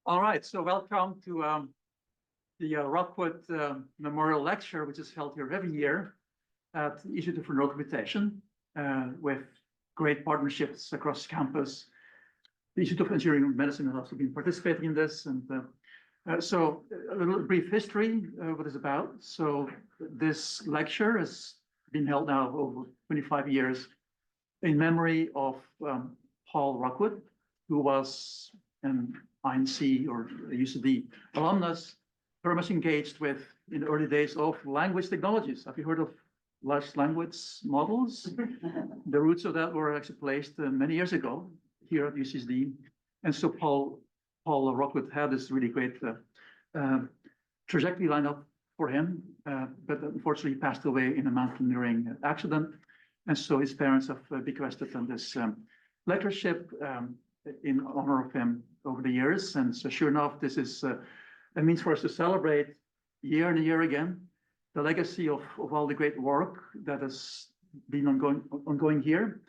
All right, so welcome to the Rockwood Memorial Lecture, which is held here every year at the Institute for Neurocomputation with great partnerships across campus. The Institute of Engineering and Medicine has also been participating in this. And so a little brief history, what it's about. So this lecture has been held now over 25 years in memory of Paul Rockwood, who was an INC or UCD alumnus, very much engaged with in the early days of language technologies. Have you heard of large language models? The roots of that were actually placed many years ago here at UCSD. And so Paul Rockwood had this really great trajectory lined up for him, but unfortunately he passed away in a mountaineering accident. And so his parents have bequested him this lectureship in honor of him over the years. And so sure enough, this is a means for us to celebrate year and year again the legacy of all the great work that has been ongoing here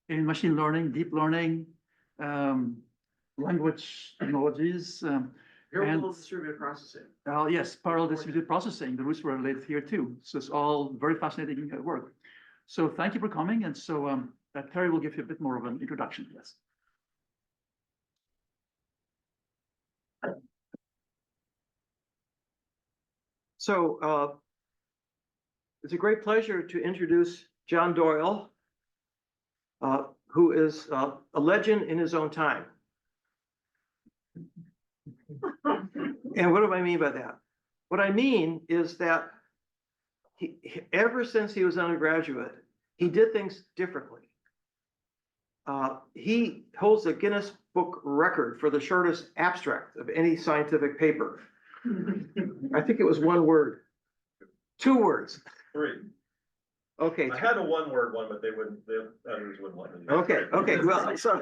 in machine learning, deep learning, language technologies. Parallel distributed processing. Yes, parallel distributed processing. The roots were related here too. So it's all very fascinating work. So thank you for coming. And so Terry will give you a bit more of an introduction. Yes. So it's a great pleasure to introduce John Doyle, who is a legend in his own time. And what do I mean by that? What I mean is that ever since he was an undergraduate, he did things differently. He holds a Guinness Book record for the shortest abstract of any scientific paper. I think it was one word. 2 words. 3. Okay. I had a one-word one, but the others wouldn't let me. Okay. Well, so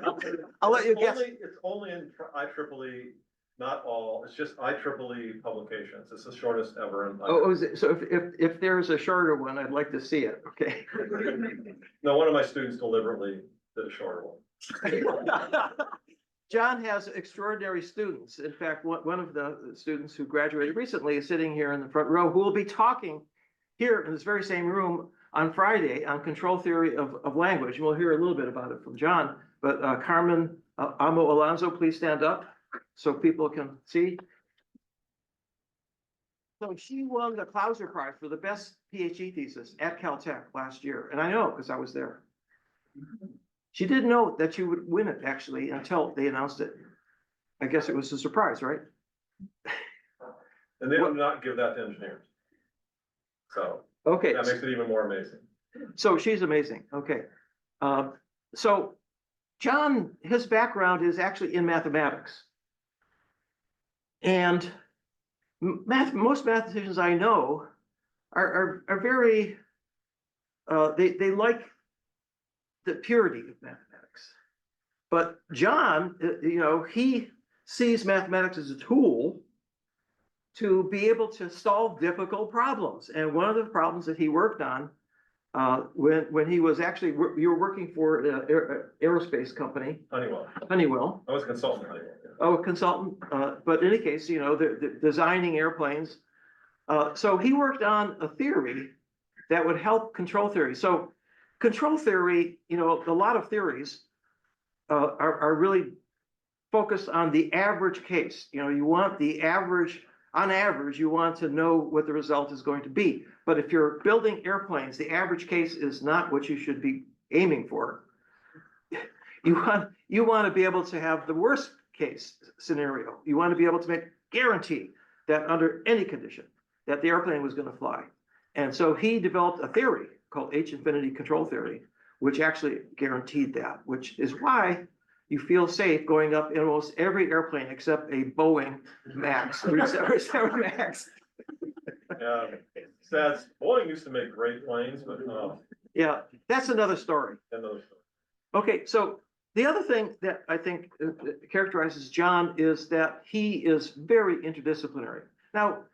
I'll let you guess. It's only in IEEE, not all. It's just IEEE publications. It's the shortest ever. Oh, is it? So if there's a shorter one, I'd like to see it. Okay. No, one of my students deliberately did a shorter one. John has extraordinary students. In fact, one of the students who graduated recently is sitting here in the front row, who will be talking here in this very same room on Friday on control theory of language. We'll hear a little bit about it from John, but Carmen Amo Alonso, please stand up so people can see. So she won the Clauser Prize for the best PhD thesis at Caltech last year. And I know because I was there. She didn't know that she would win it, actually, until they announced it. I guess it was a surprise, right? And they do not give that to engineers. So okay, that makes it even more amazing. So she's amazing. Okay. So John, his background is actually in mathematics. And most mathematicians I know are very, they like the purity of mathematics. But John, he sees mathematics as a tool to be able to solve difficult problems. And one of the problems that he worked on when he was actually, you were working for an aerospace company. Honeywell. I was a consultant at Honeywell. Yeah. Oh, a consultant. But in any case, they're designing airplanes. So he worked on a theory that would help control theory. So control theory, a lot of theories are really focused on the average case. You want the average, on average, you want to know what the result is going to be. But if you're building airplanes, the average case is not what you should be aiming for. You want to be able to have the worst case scenario. You want to be able to guarantee that under any condition that the airplane was going to fly. And so he developed a theory called H-infinity control theory, which actually guaranteed that, which is why you feel safe going up in almost every airplane except a Boeing Max, 777 Max. Yeah, sad. Boeing used to make great planes, but yeah, that's another story. Okay, so the other thing that I think characterizes John is that he is very interdisciplinary. Now,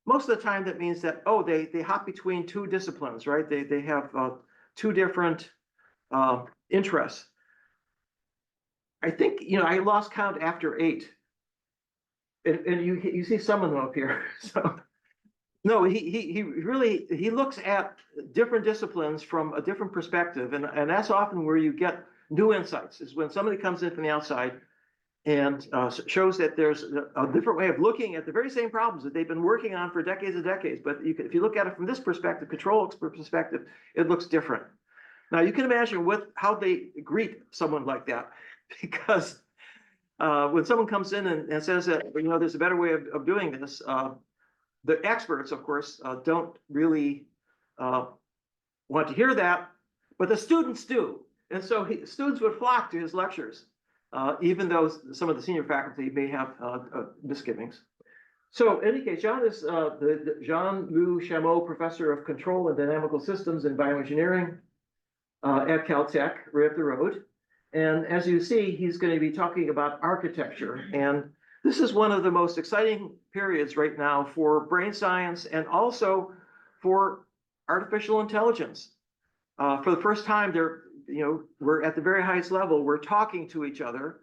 most of the time that means that, they hop between 2 disciplines, right? They have 2 different interests. I think, I lost count after 8. and you see some of them up here, so. No, he really, he looks at different disciplines from a different perspective, and that's often where you get new insights, is when somebody comes in from the outside and shows that there's a different way of looking at the very same problems that they've been working on for decades and decades. But if you look at it from this perspective, control expert perspective, it looks different. Now you can imagine how they greet someone like that, because when someone comes in and says that, you know, there's a better way of doing this, the experts, of course, don't really want to hear that, but the students do. And so students would flock to his lectures, even though some of the senior faculty may have misgivings. So in any case, John is the Jean-Louis Chameau Professor of Control and Dynamical Systems in Bioengineering at Caltech, right up the road. And as you see, he's going to be talking about architecture. And this is one of the most exciting periods right now for brain science and also for artificial intelligence. For the first time, we're at the very highest level. We're talking to each other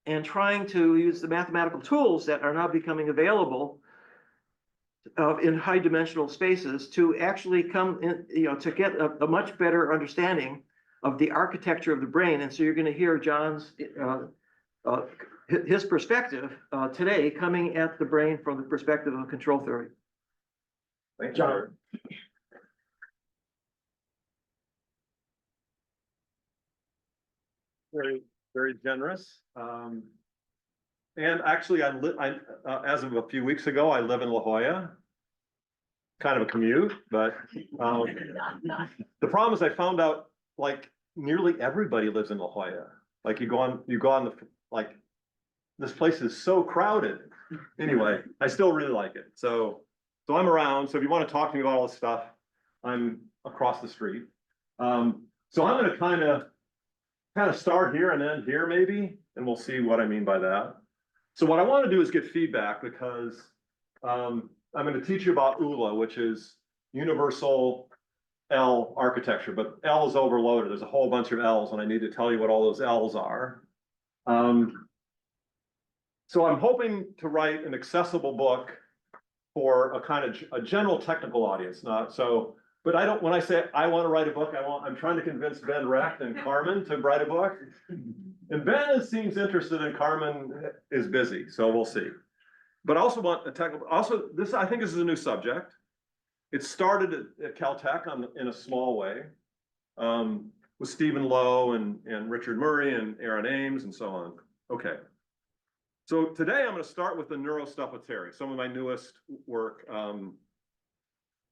and trying to use the mathematical tools that are now becoming available in high dimensional spaces to actually come in, to get a much better understanding of the architecture of the brain. And so you're going to hear John's his perspective today, coming at the brain from the perspective of control theory. Thank you, John. Very, very generous. And actually, as of a few weeks ago, I live in La Jolla. Kind of a commute, but the problem is I found out like nearly everybody lives in La Jolla. Like you go on the this place is so crowded. Anyway, I still really like it. So I'm around. So if you want to talk to me about all this stuff, I'm across the street. So I'm going to kind of start here and end here maybe, and we'll see what I mean by that. So what I want to do is get feedback, because I'm going to teach you about ULA, which is universal L architecture, but L is overloaded. There's a whole bunch of L's, and I need to tell you what all those L's are. So I'm hoping to write an accessible book for a kind of a general technical audience, not so. But I don't. When I say I want to write a book, I'm trying to convince Ben Recht and Carmen to write a book. And Ben seems interested, and Carmen is busy, so we'll see. But I also want a technical. Also, I think this is a new subject. It started at Caltech in a small way, with Stephen Lowe and Richard Murray and Aaron Ames and so on. Okay. So today I'm going to start with the neuro stuff with Terry, some of my newest work.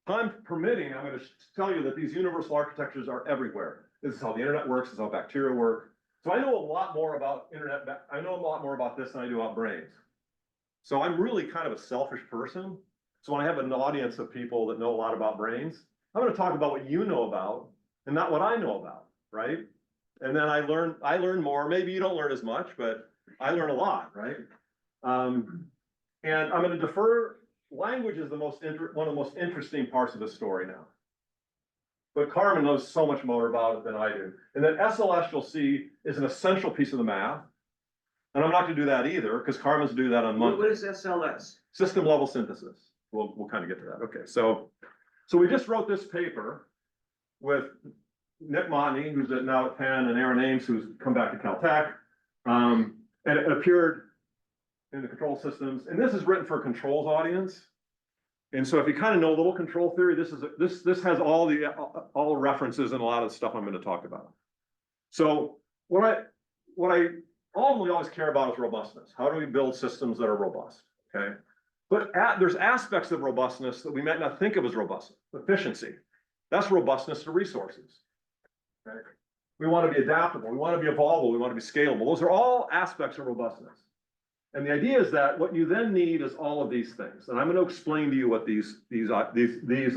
Time permitting, I'm going to tell you that these universal architectures are everywhere. This is how the internet works. This is how bacteria work. So I know a lot more about internet. I know a lot more about this than I do about brains. So I'm really kind of a selfish person. So when I have an audience of people that know a lot about brains, I'm going to talk about what you know about and not what I know about, right? And then I learn more. Maybe you don't learn as much, but I learn a lot, right? And I'm going to defer. Language is one of the most interesting parts of the story now. But Carmen knows so much more about it than I do. And then SLS, you'll see, is an essential piece of the math. And I'm not going to do that either, because Carmen's do that on Monday. What is SLS? System level synthesis. We'll kind of get to that. Okay, so we just wrote this paper with Nick Montney, who's now at Penn, and Aaron Ames, who's come back to Caltech. And it appeared in the control systems, and this is written for a controls audience. And so if you kind of know a little control theory, this has all the references and a lot of the stuff I'm going to talk about. So what I ultimately always care about is robustness. How do we build systems that are robust? Okay, but there's aspects of robustness that we might not think of as robust. Efficiency, that's robustness to resources. Okay, we want to be adaptable. We want to be evolvable. We want to be scalable. Those are all aspects of robustness. And the idea is that what you then need is all of these things. And I'm going to explain to you what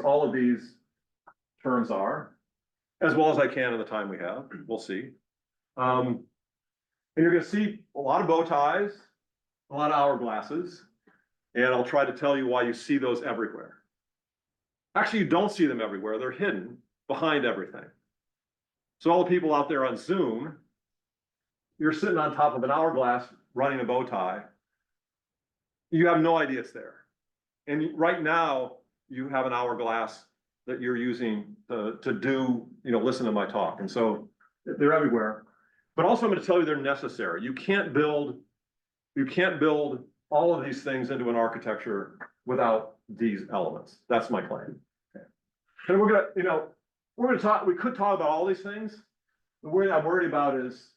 all of these terms are, as well as I can in the time we have. We'll see. And you're going to see a lot of bow ties, a lot of hourglasses, and I'll try to tell you why you see those everywhere. Actually, you don't see them everywhere. They're hidden behind everything. So all the people out there on Zoom, you're sitting on top of an hourglass running a bow tie. you have no idea it's there. And right now, you have an hourglass that you're using to do, listen to my talk. And so they're everywhere. But also I'm going to tell you they're necessary. You can't build all of these things into an architecture without these elements. That's my claim. Okay. And we're gonna talk, we could talk about all these things. The worry I'm worried about is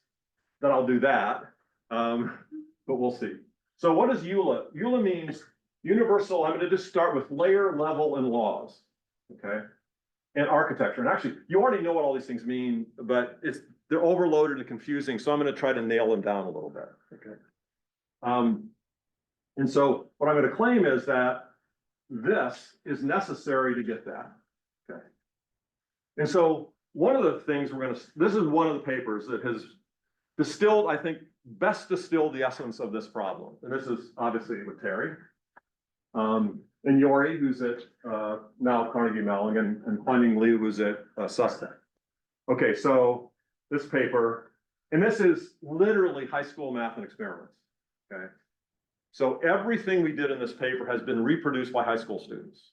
that I'll do that. But we'll see. So what is ULA? ULA means universal. I'm going to just start with layer, level, and laws. Okay. And architecture. And actually, you already know what all these things mean, but they're overloaded and confusing. So I'm going to try to nail them down a little bit. Okay. And so what I'm going to claim is that this is necessary to get that. Okay. And so one of the things this is one of the papers that has distilled, I think, best distilled the essence of this problem. And this is obviously with Terry. And Yori, who's at now Carnegie Mellon, and Finding Liu, who's at Sustec. Okay, so this paper, and this is literally high school math and experiments. Okay, so everything we did in this paper has been reproduced by high school students.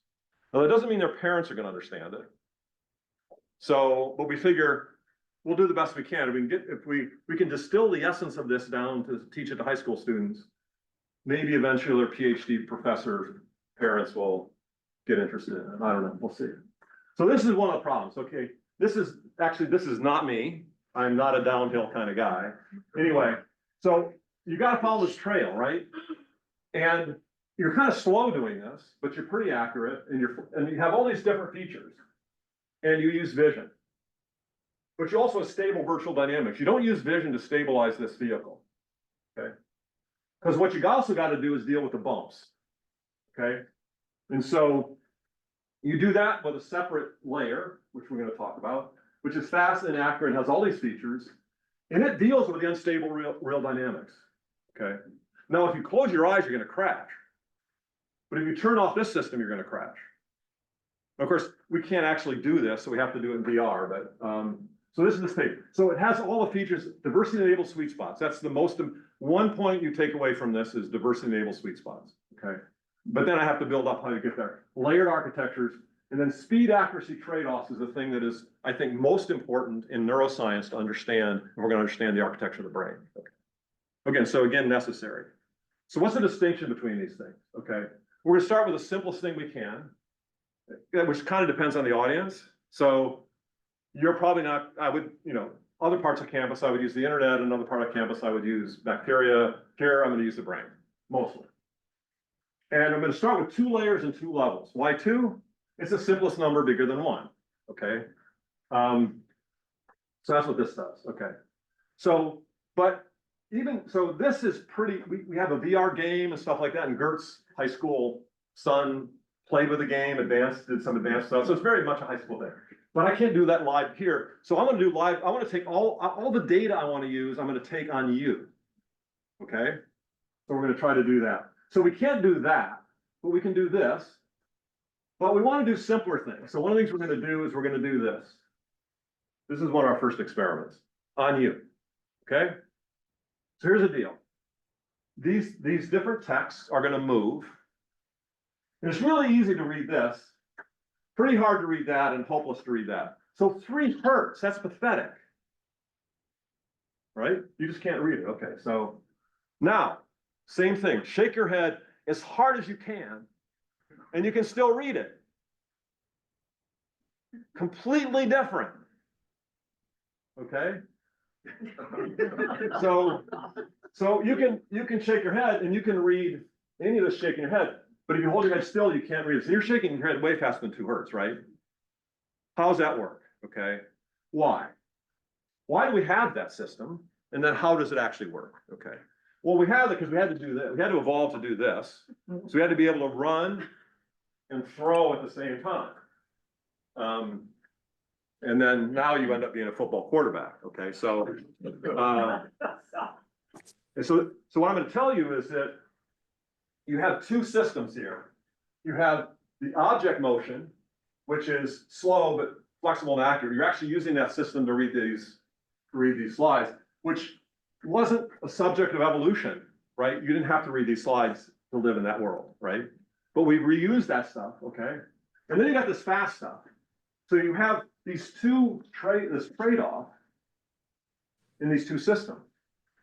Now that doesn't mean their parents are going to understand it. So, but we figure we'll do the best we can. If we can distill the essence of this down to teach it to high school students, maybe eventually their PhD professor parents will get interested in it. I don't know. We'll see. So this is one of the problems. Okay, this is not me. I'm not a downhill kind of guy. Anyway, so you got to follow this trail, right? And you're kind of slow doing this, but you're pretty accurate, and you have all these different features, and you use vision. But you also have stable virtual dynamics. You don't use vision to stabilize this vehicle, okay? Because what you also got to do is deal with the bumps, okay? And so you do that with a separate layer, which we're going to talk about, which is fast and accurate and has all these features, and it deals with the unstable real dynamics, okay? Now, if you close your eyes, you're going to crash. But if you turn off this system, you're going to crash. Of course, we can't actually do this, so we have to do it in VR, but so this is this paper. So it has all the features, diversity-enabled sweet spots. That's the one point you take away from this is diversity-enabled sweet spots, okay? But then I have to build up how to get there. Layered architectures, and then speed accuracy trade-offs is the thing that is, I think, most important in neuroscience to understand, and we're going to understand the architecture of the brain. Okay. Again, so again, necessary. So what's the distinction between these things? Okay, we're going to start with the simplest thing we can, which kind of depends on the audience. So you're probably not, other parts of campus, I would use the internet. Another part of campus, I would use bacteria. Here, I'm going to use the brain, mostly. And I'm going to start with 2 layers and 2 levels. Why 2? It's the simplest number bigger than 1, okay? So that's what this does, okay? So, but so this is pretty, we have a VR game and stuff like that, and Gert's high school son played with the game, did some advanced stuff. So it's very much a high school thing. But I can't do that live here. So I'm going to do live. I want to take all the data I want to use, I'm going to take on you. Okay? So we're going to try to do that. So we can't do that, but we can do this. But we want to do simpler things. So one of the things we're going to do is we're going to do this. This is one of our first experiments on you. Okay? So here's the deal. These different texts are going to move. And it's really easy to read this. Pretty hard to read that and hopeless to read that. So 3 hertz, that's pathetic. Right? You just can't read it. Okay, so now, same thing. Shake your head as hard as you can, and you can still read it. Completely different. Okay? So you can shake your head and you can read any of this shaking your head. But if you hold your head still, you can't read it. So you're shaking your head way faster than 2 hertz, right? How does that work? Okay. Why? Why do we have that system? And then how does it actually work? Okay. Well, we have it because we had to do that. We had to evolve to do this. So we had to be able to run and throw at the same time. And then now you end up being a football quarterback. Okay. So what I'm going to tell you is that you have 2 systems here. You have the object motion, which is slow but flexible and accurate. You're actually using that system to read these slides, which wasn't a subject of evolution, right? You didn't have to read these slides to live in that world, right? But we reuse that stuff, okay? And then you got this fast stuff. So you have these this trade-off in these two systems.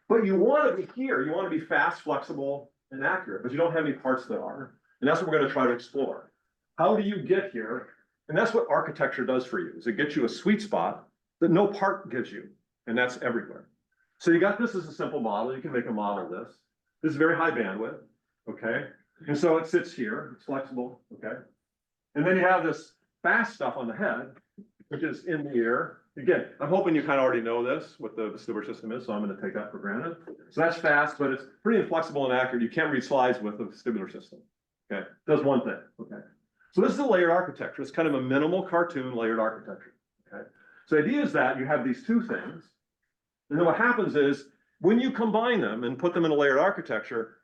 But you want to be here, you want to be fast, flexible, and accurate, but you don't have any parts that are. And that's what we're going to try to explore. How do you get here? And that's what architecture does for you, is it gets you a sweet spot that no part gives you. And that's everywhere. So you got this as a simple model. You can make a model of this. This is very high bandwidth, okay? And so it sits here, it's flexible, okay? And then you have this fast stuff on the head, which is in the ear. Again, I'm hoping you kind of already know this, what the vestibular system is, so I'm going to take that for granted. So that's fast, but it's pretty inflexible and accurate. You can't read slides with the vestibular system, okay? Does one thing, okay? So this is a layered architecture. It's kind of a minimal cartoon layered architecture, okay? So the idea is that you have these two things, and then what happens is, when you combine them and put them in a layered architecture,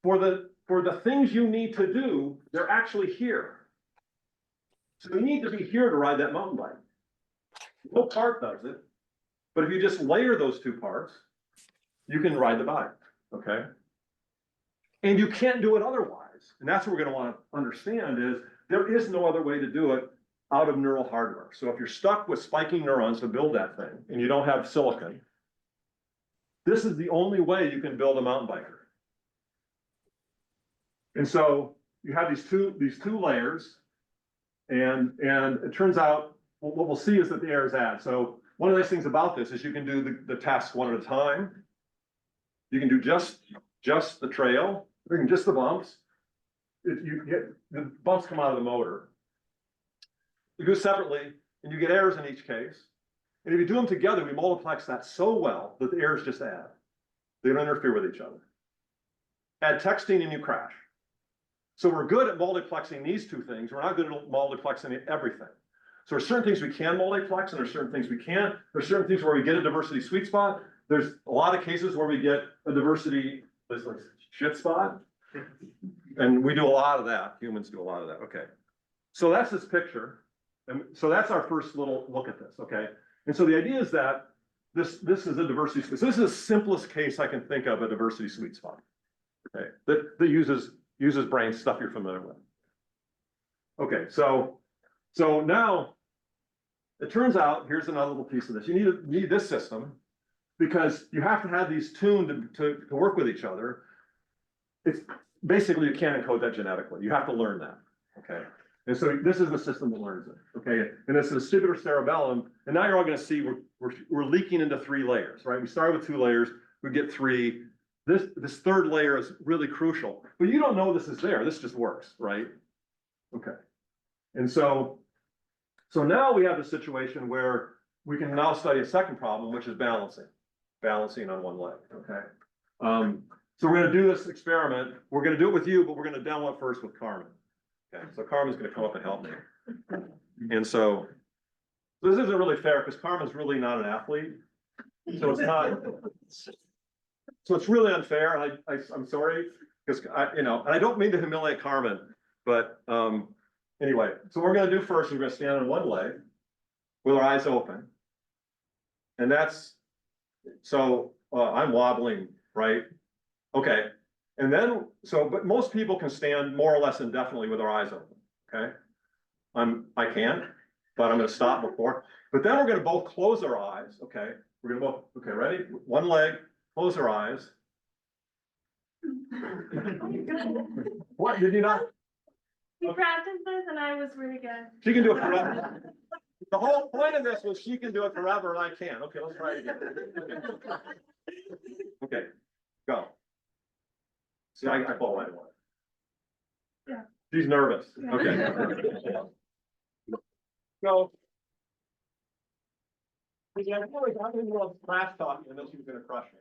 for the things you need to do, they're actually here. So you need to be here to ride that mountain bike. No part does it, but if you just layer those two parts, you can ride the bike, okay? And you can't do it otherwise. And that's what we're gonna wanna understand is, there is no other way to do it out of neural hardware. So if you're stuck with spiking neurons to build that thing, and you don't have silicon, this is the only way you can build a mountain biker. And so you have these two layers, and it turns out what we'll see is that the errors add. So one of the nice things about this is you can do the tasks one at a time. You can do just the trail, or just the bumps. The bumps come out of the motor. You do it separately, and you get errors in each case. And if you do them together, we multiplex that so well that the errors just add. They don't interfere with each other. Add texting and you crash. So we're good at multiplexing these two things. We're not good at multiplexing everything. So there's certain things we can multiplex and there's certain things we can't. There's certain things where we get a diversity sweet spot. There's a lot of cases where we get a diversity shit spot. And we do a lot of that. Humans do a lot of that. Okay. So that's this picture. And so that's our first little look at this, okay? And so the idea is that this is a diversity sweet. So this is the simplest case I can think of a diversity sweet spot, okay? That uses brain stuff you're familiar with. Okay, so now it turns out, here's another little piece of this. You need this system because you have to have these tuned to work with each other. It's basically, you can't encode that genetically. You have to learn that, okay? And so this is the system that learns it, okay? And this is vestibular cerebellum. And now you're all gonna see we're leaking into 3 layers, right? We started with 2 layers, we get 3. This third layer is really crucial, but you don't know this is there. This just works, right? Okay. And so now we have a situation where we can now study a second problem, which is balancing on one leg, okay? So we're gonna do this experiment. We're gonna do it with you, but we're gonna demo it first with Carmen. Okay, so Carmen's gonna come up and help me. And so this isn't really fair because Carmen's really not an athlete. So it's not, so it's really unfair. And I'm sorry, because and I don't mean to humiliate Carmen, but anyway, so what we're gonna do first, we're gonna stand on one leg with our eyes open. And that's, so I'm wobbling, right? Okay. And then, but most people can stand more or less indefinitely with our eyes open, okay? I can't, but I'm gonna stop before. But then we're gonna both close our eyes, okay? We're gonna both, okay, ready? One leg, close our eyes. What, did you not? We practiced this and I was really good. She can do it forever. The whole point of this was she can do it forever and I can't. Okay, let's try it again. Okay, go. See, I fall right away. Yeah. She's nervous. Yeah. Okay. So. I didn't know trash talking and then she was gonna crush me.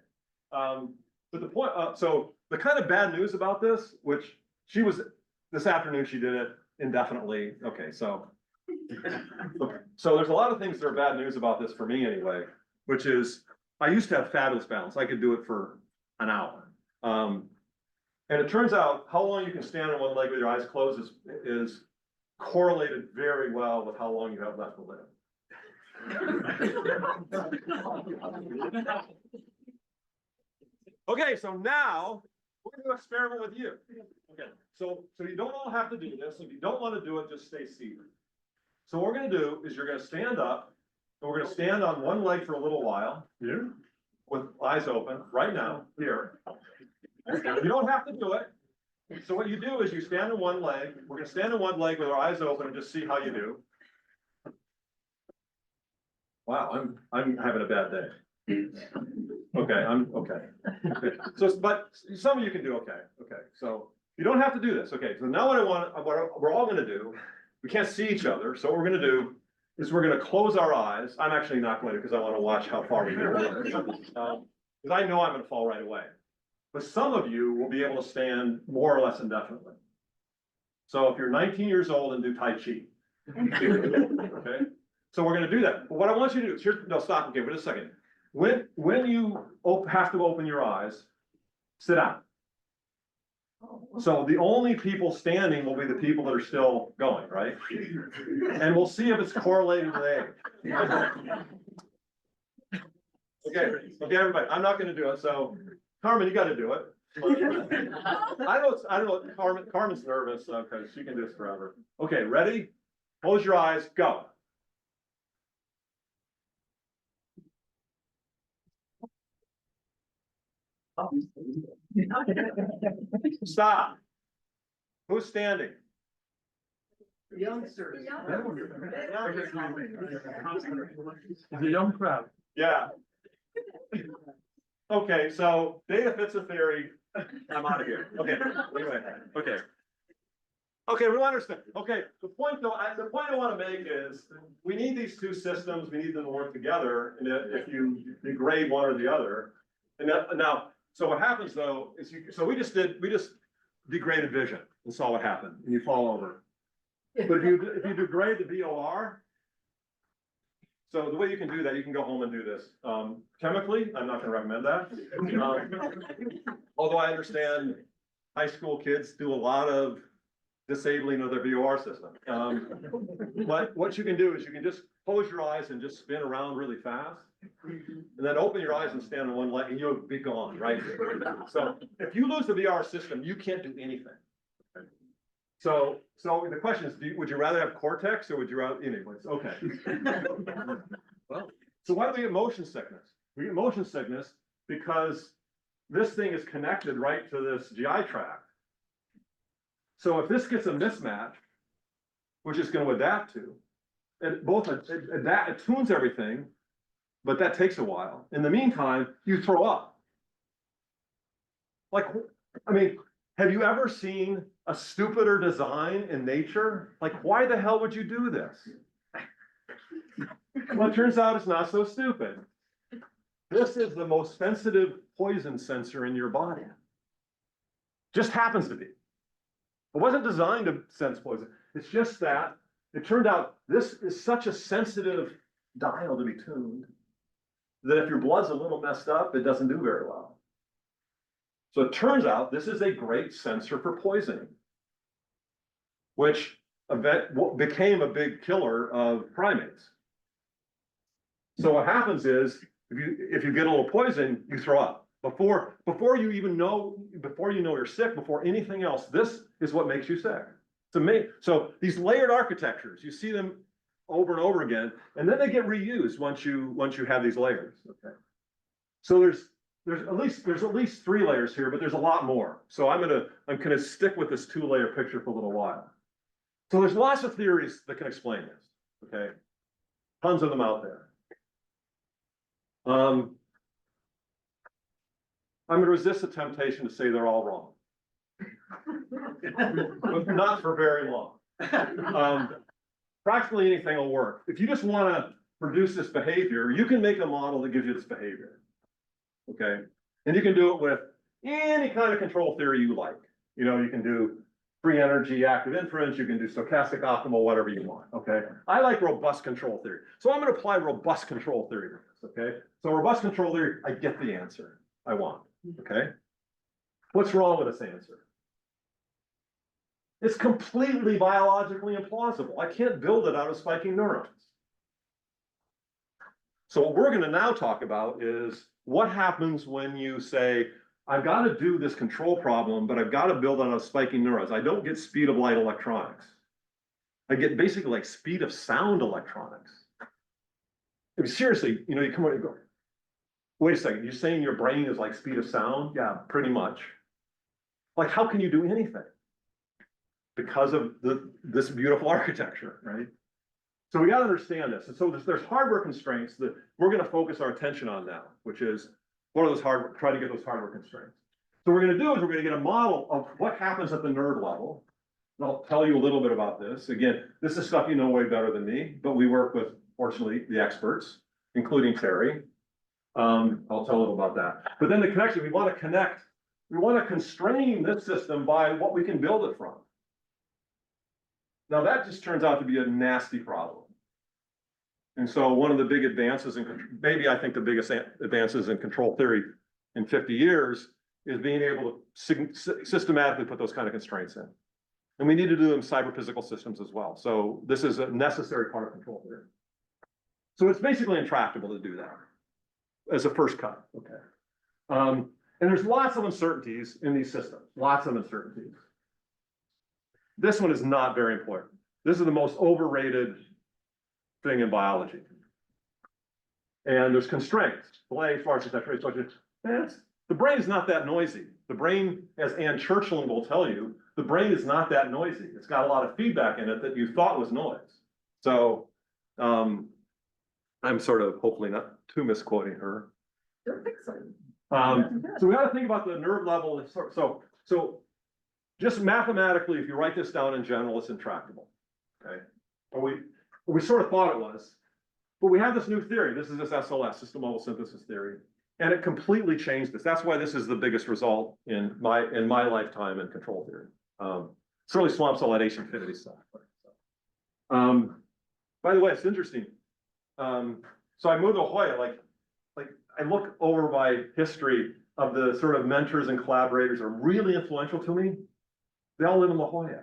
But the point, so the kind of bad news about this, which this afternoon she did it indefinitely. Okay, so there's a lot of things that are bad news about this for me anyway, which is I used to have fabulous balance. I could do it for an hour. And it turns out how long you can stand on one leg with your eyes closed is correlated very well with how long you have left to live. Okay, so now we're gonna do an experiment with you. Okay, so you don't all have to do this. If you don't want to do it, just stay seated. So what we're gonna do is you're gonna stand up, and we're gonna stand on one leg for a little while, here, with eyes open, right now, here. You don't have to do it. So what you do is you stand on one leg, we're gonna stand on one leg with our eyes open and just see how you do. Wow, I'm having a bad day. Okay, I'm okay. Okay. So, but some of you can do okay. Okay, so you don't have to do this. Okay, so now what we're all gonna do, we can't see each other, so what we're gonna do is we're gonna close our eyes. I'm actually not going to, because I want to watch how far we go. Because I know I'm gonna fall right away. But some of you will be able to stand more or less indefinitely. So if you're 19 years old and do Tai Chi. Okay, so we're gonna do that. But what I want you to do is, no, stop, okay, wait a second. When you have to open your eyes, sit down. So the only people standing will be the people that are still going, right? And we'll see if it's correlated with age. Okay, everybody, I'm not gonna do it, so Carmen, you gotta do it. I don't know, Carmen's nervous, because she can do this forever. Okay, ready? Close your eyes, go. Stop. Who's standing? Youngsters. It's a young crowd. Yeah. Okay, so data fits a theory. I'm out of here. Okay, anyway, okay. Okay, we understand. Okay, the point I want to make is we need these two systems. We need them to work together. And if you degrade one or the other, and now, so what happens though is we just degraded vision and saw what happened, and you fall over. But if you degrade the VOR, so the way you can do that, you can go home and do this. Chemically, I'm not gonna recommend that. Although I understand high school kids do a lot of disabling of their VOR system. But what you can do is you can just close your eyes and just spin around really fast. And then open your eyes and stand on one leg and you'll be gone, right? So if you lose the VR system, you can't do anything. So the question is, would you rather have cortex or would you rather, anyways, okay. Well, so why do we get motion sickness? We get motion sickness because this thing is connected right to this GI tract. So if this gets a mismatch, which it's going to adapt to, it tunes everything, but that takes a while. In the meantime, you throw up. Like, I mean, have you ever seen a stupider design in nature? Like, why the hell would you do this? Well, it turns out it's not so stupid. This is the most sensitive poison sensor in your body. Just happens to be. It wasn't designed to sense poison. It's just that it turned out this is such a sensitive dial to be tuned that if your blood's a little messed up, it doesn't do very well. So it turns out this is a great sensor for poisoning, which became a big killer of primates. So what happens is if you get a little poison, you throw up. Before you even know, before you know you're sick, before anything else, this is what makes you sick. So these layered architectures, you see them over and over again, and then they get reused once you have these layers. Okay. So there's at least 3 layers here, but there's a lot more. So I'm gonna stick with this 2-layer picture for a little while. So there's lots of theories that can explain this. Okay, tons of them out there. I'm gonna resist the temptation to say they're all wrong, but not for very long. Practically anything will work. If you just want to produce this behavior, you can make a model that gives you this behavior. Okay, and you can do it with any kind of control theory you like. You know, you can do free energy active inference, you can do stochastic optimal, whatever you want. Okay, I like robust control theory, so I'm going to apply robust control theory to this. Okay, so robust control theory, I get the answer I want. Okay, what's wrong with this answer? It's completely biologically implausible. I can't build it out of spiking neurons. So what we're going to now talk about is what happens when you say, I've got to do this control problem, but I've got to build on a spiking neurons. I don't get speed of light electronics. I get basically like speed of sound electronics. I mean, seriously, you know, you come on and go, wait a second, you're saying your brain is like speed of sound? Yeah, pretty much. Like, how can you do anything? Because of this beautiful architecture, right? So we got to understand this. And so there's hardware constraints that we're going to focus our attention on now, which is what are those hardware, try to get those hardware constraints. So what we're going to do is we're going to get a model of what happens at the nerve level. And I'll tell you a little bit about this. Again, this is stuff you know way better than me, but we work with, fortunately, the experts, including Terry. I'll tell a little about that. But then the connection, we want to connect, we want to constrain this system by what we can build it from. Now that just turns out to be a nasty problem. And so one of the big advances in, maybe I think the biggest advances in control theory in 50 years is being able to systematically put those kind of constraints in. And we need to do them in cyber-physical systems as well. So this is a necessary part of control theory. So it's basically intractable to do that as a first cut, okay? And there's lots of uncertainties in these systems, lots of uncertainties. This one is not very important. This is the most overrated thing in biology. And there's constraints. Delay, sparsity, saturation. The brain is not that noisy. The brain, as Ann Churchland will tell you, the brain is not that noisy. It's got a lot of feedback in it that you thought was noise. So I'm sort of hopefully not too misquoting her. Don't think so. So we got to think about the nerve level. So just mathematically, if you write this down in general, it's intractable. Okay, or we sort of thought it was, but we have this new theory. This is this SLS, system level synthesis theory, and it completely changed this. That's why this is the biggest result in my lifetime in control theory. Certainly swamps all that H infinity stuff. By the way, it's interesting. So I moved to La Jolla, like I look over my history of the sort of mentors and collaborators that are really influential to me. They all live in La Jolla.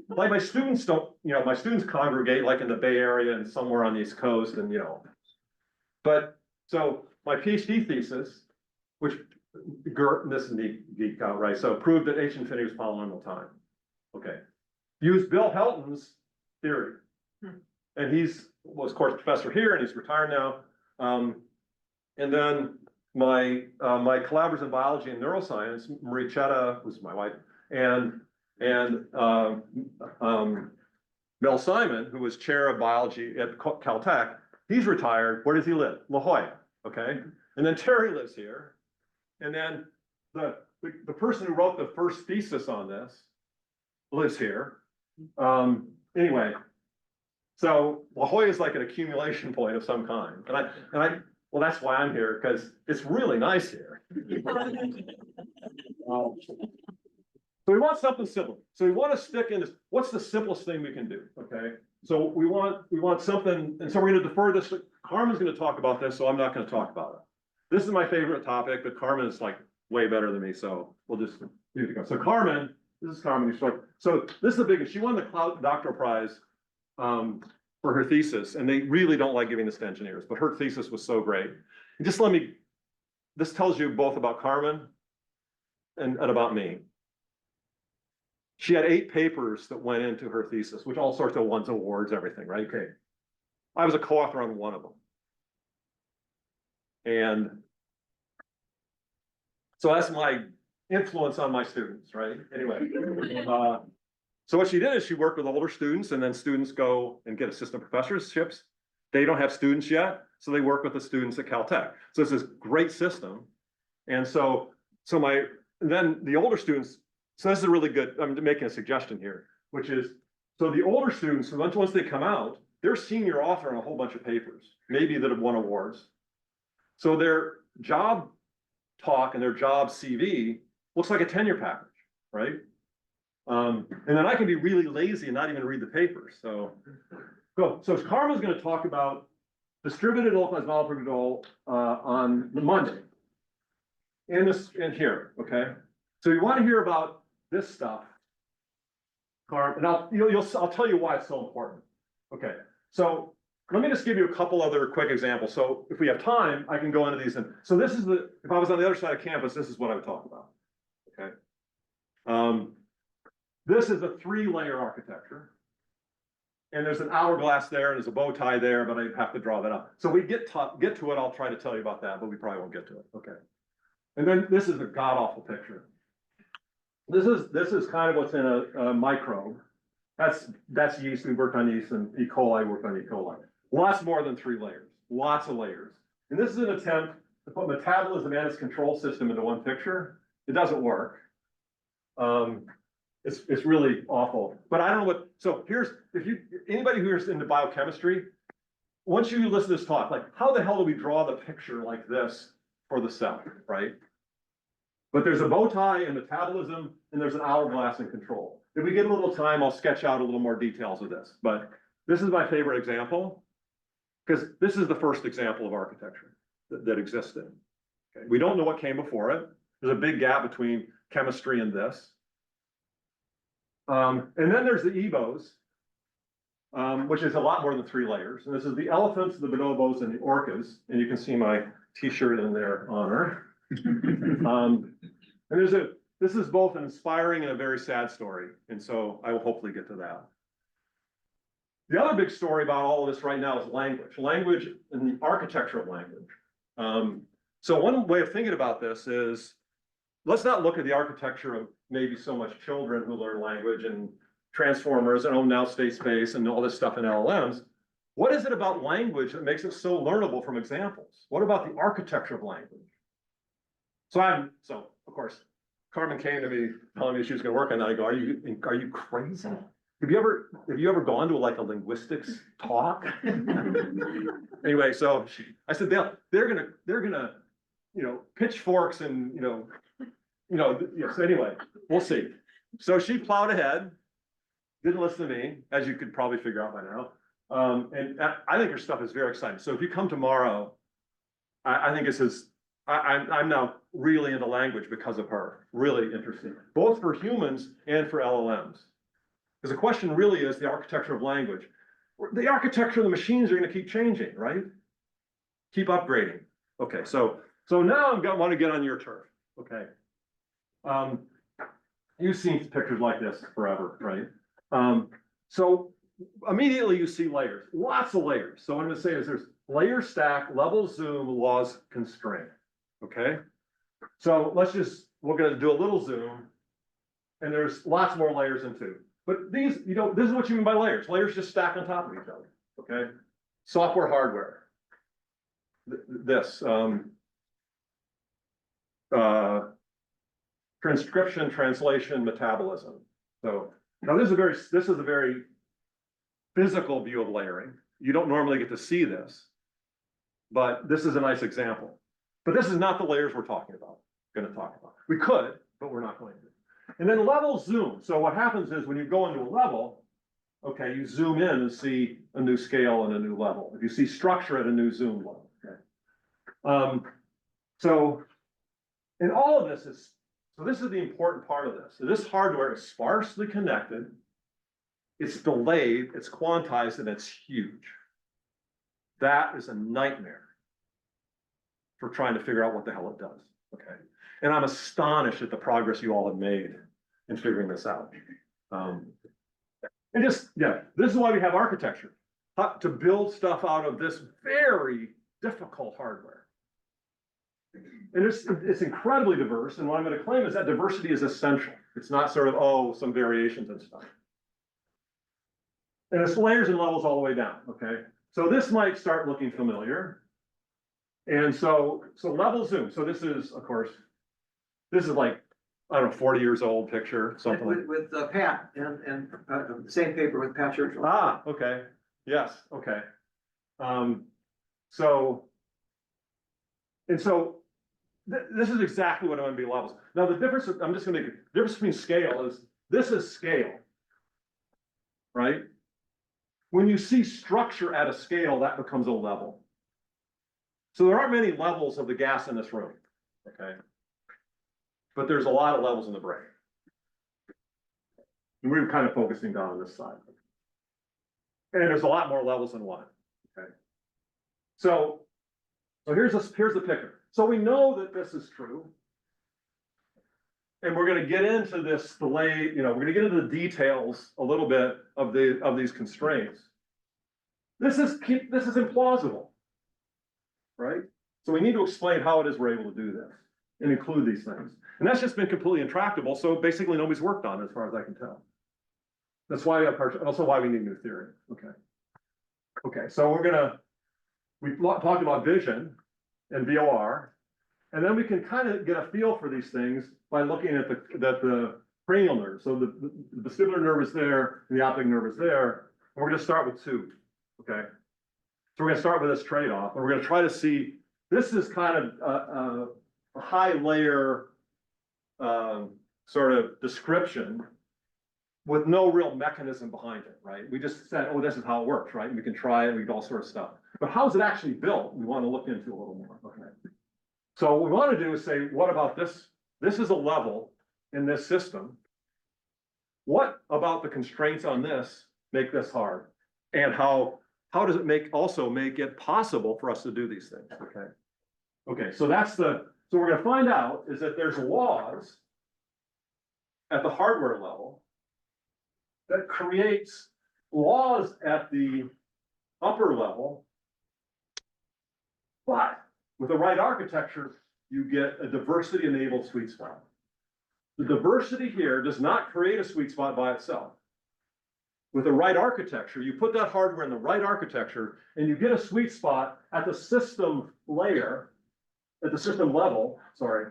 Like my students don't, you know, my students congregate like in the Bay Area and somewhere on the East Coast and, you know. But so my PhD thesis, which this is the geek out, right? So proved that H infinity was polynomial time. Okay. Used Bill Helton's theory. And he's was of course professor here and he's retired now. And then my collaborators in biology and neuroscience, Marie Chetta, who's my wife, and Mel Simon, who was chair of biology at Caltech, he's retired. Where does he live? La Jolla, okay? And then Terry lives here. And then the person who wrote the first thesis on this lives here. Anyway, so La Jolla is like an accumulation point of some kind. And well, that's why I'm here, because it's really nice here. So we want something simple. So we want to stick in this. What's the simplest thing we can do? Okay. So we want something, and so we're going to defer this. Carmen's going to talk about this, so I'm not going to talk about it. This is my favorite topic, but Carmen is like way better than me, so we'll just leave it go. So Carmen, this is Carmen. So this is the biggest. She won the Clout Doctoral Prize for her thesis, and they really don't like giving this to engineers, but her thesis was so great. And just this tells you both about Carmen and about me. She had 8 papers that went into her thesis, which all sorts of ones, awards, everything, right? Okay. I was a co-author on one of them. And so that's my influence on my students, right? Anyway, so what she did is she worked with older students, and then students go and get assistant professorships. They don't have students yet, so they work with the students at Caltech. So it's this great system. And then the older students, so this is a really good, I'm making a suggestion here, which is, so the older students, once they come out, they're senior author on a whole bunch of papers, maybe that have won awards. So their job talk and their job CV looks like a tenure package, right? And then I can be really lazy and not even read the papers. So go. So Carmen's going to talk about distributed localized vulnerability on Monday. In here, okay? So you want to hear about this stuff, Carmen, and I'll tell you why it's so important. Okay, so let me just give you a couple other quick examples. So if we have time, I can go into these. And so this is if I was on the other side of campus, this is what I would talk about. Okay. This is a 3-layer architecture. And there's an hourglass there, and there's a bow tie there, but I have to draw that up. So we get to it, I'll try to tell you about that, but we probably won't get to it. Okay. And then this is a god-awful picture. This is kind of what's in a microbe. That's yeast. We worked on yeast, and E. coli worked on E. coli. Lots more than 3 layers. Lots of layers. And this is an attempt to put metabolism and its control system into one picture. It doesn't work. It's really awful. But I don't know what. So anybody who's into biochemistry, once you listen to this talk, like how the hell do we draw the picture like this for the cell, right? But there's a bow tie in metabolism, and there's an hourglass in control. If we get a little time, I'll sketch out a little more details of this. But this is my favorite example, because this is the first example of architecture that existed. Okay. We don't know what came before it. There's a big gap between chemistry and this. And then there's the EBOs, which is a lot more than 3 layers. And this is the elephants, the bonobos, and the orcas. And you can see my T-shirt in their honor. And this is both an inspiring and a very sad story. And so I will hopefully get to that. The other big story about all of this right now is language and the architecture of language. So one way of thinking about this is, let's not look at the architecture of maybe so much children who learn language and transformers and now state space and all this stuff in LLMs. What is it about language that makes it so learnable from examples? What about the architecture of language? So of course, Carmen came to me telling me she was going to work on that. I go, are you crazy? Have you ever gone to like a linguistics talk? Anyway, so I said they're gonna pitchforks and so anyway, we'll see. So she plowed ahead, didn't listen to me, as you could probably figure out by now. And I think her stuff is very exciting. So if you come tomorrow, I think I'm now really into language because of her. Really interesting, both for humans and for LLMs. Because the question really is the architecture of language. The architecture of the machines are going to keep changing, right? Keep upgrading. Okay, so now I want to get on your turf. Okay. You've seen pictures like this forever, right? So immediately you see layers, lots of layers. So what I'm going to say is there's layer stack, level zoom, laws constraint. Okay. So we're going to do a little zoom, and there's lots more layers in two. But these, this is what you mean by layers. Layers just stack on top of each other. Okay. Software, hardware. Transcription, translation, metabolism. So now this is a very physical view of layering. You don't normally get to see this, but this is a nice example. But this is not the layers we're going to talk about. We could, but we're not going to. And then level zoom. So what happens is when you go into a level, okay, you zoom in and see a new scale and a new level. If you see structure at a new zoom level. Okay. So in all of this this is the important part of this. So this hardware is sparsely connected, it's delayed, it's quantized, and it's huge. That is a nightmare for trying to figure out what the hell it does. Okay. And I'm astonished at the progress you all have made in figuring this out. This is why we have architecture, to build stuff out of this very difficult hardware. And it's incredibly diverse. And what I'm going to claim is that diversity is essential. It's not sort of, some variations and stuff. And it's layers and levels all the way down. Okay. So this might start looking familiar. And so level zoom. So this is, of course, like, I don't know, 40 years old picture, something like with Pat and the same paper with Pat Churchill. Ah, okay. Yes. Okay. This is exactly what I'm going to be levels. Now the difference, I'm just going to make the difference between scale is, this is scale, right? When you see structure at a scale, that becomes a level. So there aren't many levels of the gas in this room, okay? But there's a lot of levels in the brain. And we're kind of focusing down on this side. And there's a lot more levels than one. Okay. So here's the picture. So we know that this is true. And we're going to get into this delay, we're going to get into the details a little bit of these constraints. This is implausible, right? So we need to explain how it is we're able to do this and include these things. And that's just been completely intractable. So basically nobody's worked on it as far as I can tell. That's why also why we need new theory. Okay. Okay, so we talked about vision and VOR. And then we can kind of get a feel for these things by looking at the cranial nerve. So the vestibular nerve is there, and the optic nerve is there. And we're going to start with two, okay? So we're going to start with this trade-off, and we're going to try to see, this is kind of a high layer sort of description with no real mechanism behind it, right? We just said, oh, this is how it works, right? And we can try it, and we do all sorts of stuff. But how is it actually built? We want to look into a little more, okay? So what we want to do is say, what about this? This is a level in this system. What about the constraints on this make this hard? And how does it also make it possible for us to do these things? Okay. Okay, so so we're going to find out is that there's laws at the hardware level that creates laws at the upper level, but with the right architecture, you get a diversity-enabled sweet spot. The diversity here does not create a sweet spot by itself. With the right architecture, you put that hardware in the right architecture, and you get a sweet spot at the system layer, at the system level, sorry,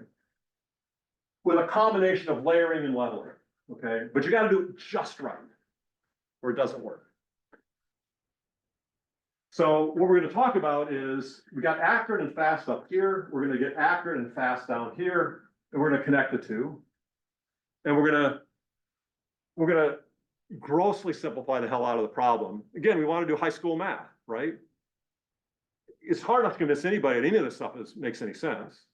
with a combination of layering and leveling, okay? But you got to do it just right, or it doesn't work. So what we're going to talk about is we got accurate and fast up here. We're going to get accurate and fast down here, and we're going to connect the two. And we're going to grossly simplify the hell out of the problem. Again, we want to do high school math, right? It's hard enough to convince anybody that any of this stuff makes any sense.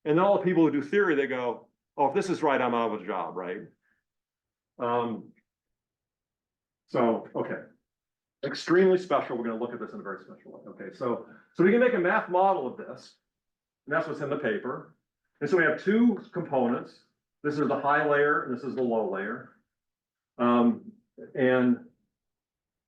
And then all the people who do theory, they go, oh, if this is right, I'm out of a job, right? Okay. Extremely special. We're going to look at this in a very special way. Okay, so we can make a math model of this, and that's what's in the paper. And so we have two components. This is the high layer, and this is the low layer. And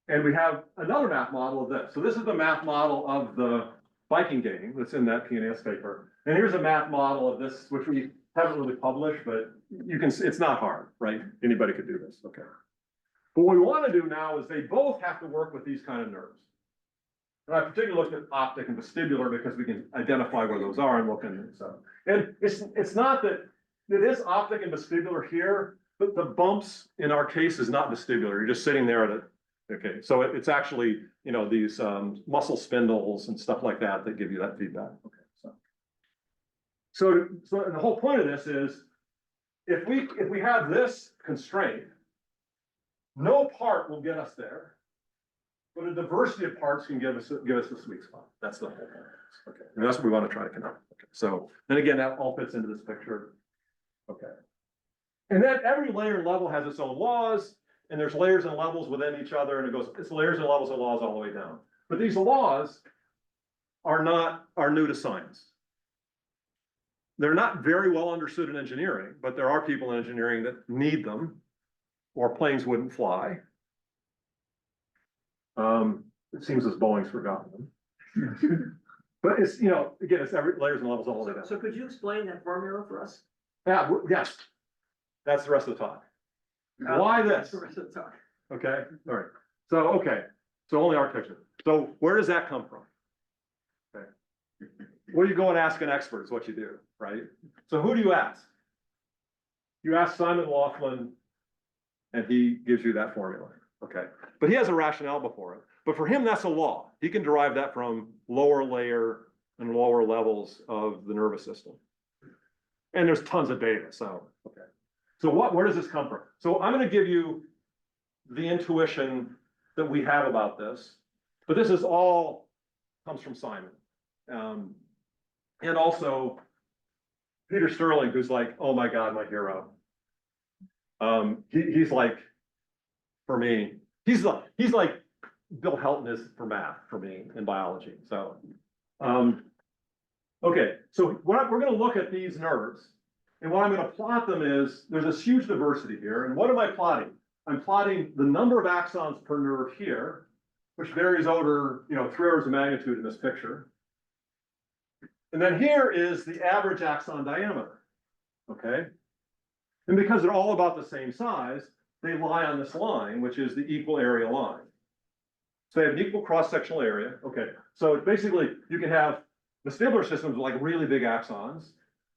we have another math model of this. So this is the math model of the biking game that's in that PNAS paper. And here's a math model of this, which we haven't really published, but you can see it's not hard, right? Anybody could do this. Okay. But what we want to do now is they both have to work with these kind of nerves. And I particularly looked at optic and vestibular because we can identify where those are and look in so. And it's not that it is optic and vestibular here, but the bumps in our case is not vestibular. You're just sitting there at it. Okay, so it's actually, these muscle spindles and stuff like that that give you that feedback. Okay, so the whole point of this is if we have this constraint, no part will get us there, but a diversity of parts can give us a sweet spot. That's the whole point. Okay, and that's what we want to try to connect. Okay, so then again, that all fits into this picture. Okay, and then every layer and level has its own laws, and there's layers and levels within each other, and it's layers and levels and laws all the way down. But these laws are new to science. They're not very well understood in engineering, but there are people in engineering that need them, or planes wouldn't fly. It seems as Boeing's forgotten them. But it's, again, it's every layers and levels all the way down. So could you explain that formula for us? Yeah, yes. That's the rest of the talk. Why this? That's the rest of the talk. Okay, all right. So only architecture. So where does that come from? Okay. Well, you go and ask an expert is what you do, right? So who do you ask? You ask Simon Laughlin, and he gives you that formula, okay? But he has a rationale before it. But for him, that's a law. He can derive that from lower layer and lower levels of the nervous system. And there's tons of data, so, okay. So where does this come from? So I'm gonna give you the intuition that we have about this, but this is all comes from Simon. And also Peter Sterling, who's like, oh my God, my hero. He's like, for me, he's like Bill Helton is for math for me in biology, so. Okay, so we're gonna look at these nerves. And what I'm gonna plot them is, there's this huge diversity here, and what am I plotting? I'm plotting the number of axons per nerve here, which varies over, 3 orders of magnitude in this picture. And then here is the average axon diameter, okay? And because they're all about the same size, they lie on this line, which is the equal area line. So they have an equal cross-sectional area, okay? So basically, you can have vestibular systems with like really big axons.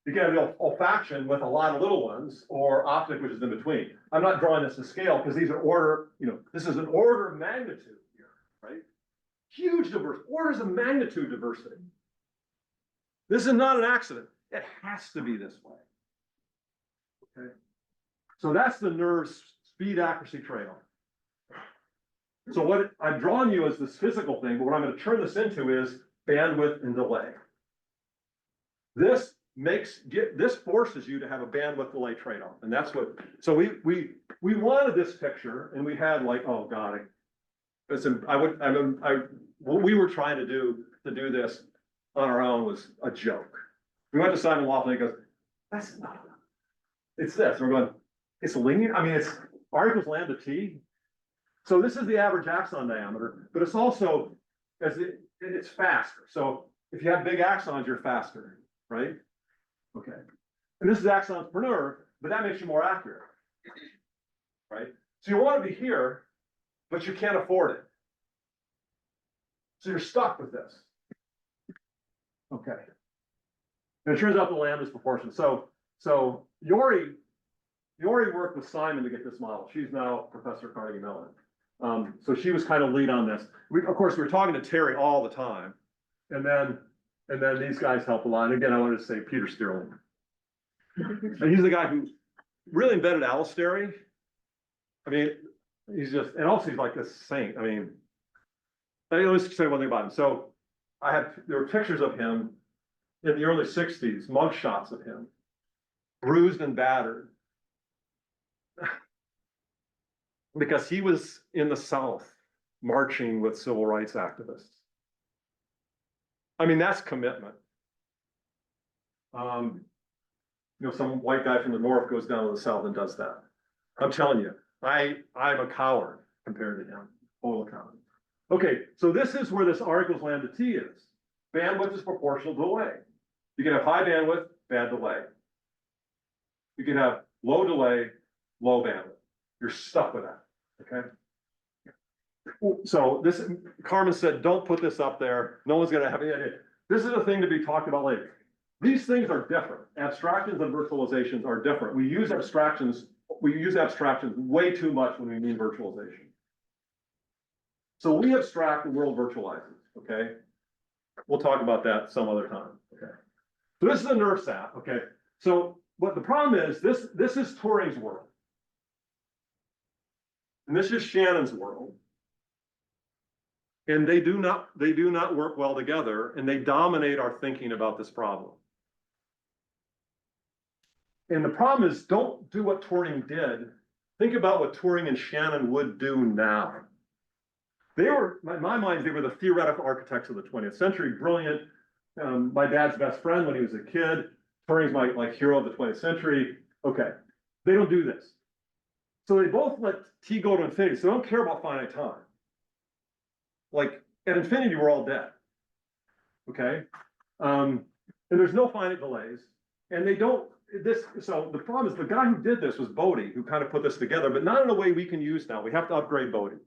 You can have the olfaction with a lot of little ones, or optic, which is in between. I'm not drawing this to scale because these are order, this is an order of magnitude here, right? Huge diversity, orders of magnitude diversity. This is not an accident. It has to be this way. Okay. So that's the nerve's speed accuracy trade-off. So what I've drawn you as this physical thing, but what I'm going to turn this into is bandwidth and delay. This forces you to have a bandwidth delay trade-off, and that's what. So we wanted this picture, and we had like, oh god, what we were trying to do this on our own was a joke. We went to Simon Laughlin, and he goes, that's not. It's this. And we're going, it's linear. I mean, it's R equals lambda t. So this is the average axon diameter, but it's also it's faster. So if you have big axons, you're faster, right? Okay. And this is axons per nerve, but that makes you more accurate, right? So you want to be here, but you can't afford it. So you're stuck with this. Okay. And it turns out the lambda is proportional. So Yori worked with Simon to get this model. She's now Professor Carnegie Mellon. So she was kind of lead on this. Of course, we were talking to Terry all the time. And then these guys helped a lot. And again, I wanted to say Peter Sterling. And he's the guy who really invented allostery. I mean, and also he's like this saint. I mean, let me just say one thing about him. So there were pictures of him in the early 60s, mug shots of him, bruised and battered. Because he was in the South marching with civil rights activists. I mean, that's commitment. Some white guy from the North goes down to the South and does that. I'm telling you, I'm a coward compared to him. Total coward. Okay, so this is where this R equals lambda t is. Bandwidth is proportional to delay. You can have high bandwidth, bad delay. You can have low delay, low bandwidth. You're stuck with that, okay? So Carmen said, don't put this up there. No one's gonna have any idea. This is a thing to be talked about later. These things are different. Abstractions and virtualizations are different. We use abstractions way too much when we mean virtualization. So we abstract, the world virtualizes, okay? We'll talk about that some other time, okay? So this is a nerve sat, okay? So what the problem is, this is Turing's world. And this is Shannon's world. And they do not work well together, and they dominate our thinking about this problem. And the problem is, don't do what Turing did. Think about what Turing and Shannon would do now. They were, in my mind, they were the theoretical architects of the 20th century, brilliant. My dad's best friend when he was a kid. Turing's my hero of the 20th century. Okay, they don't do this. So they both let T go to infinity. So they don't care about finite time. Like at infinity, we're all dead. Okay, and there's no finite delays, and they don't. So the problem is the guy who did this was Bowtie, who kind of put this together, but not in a way we can use now. We have to upgrade Bowtie.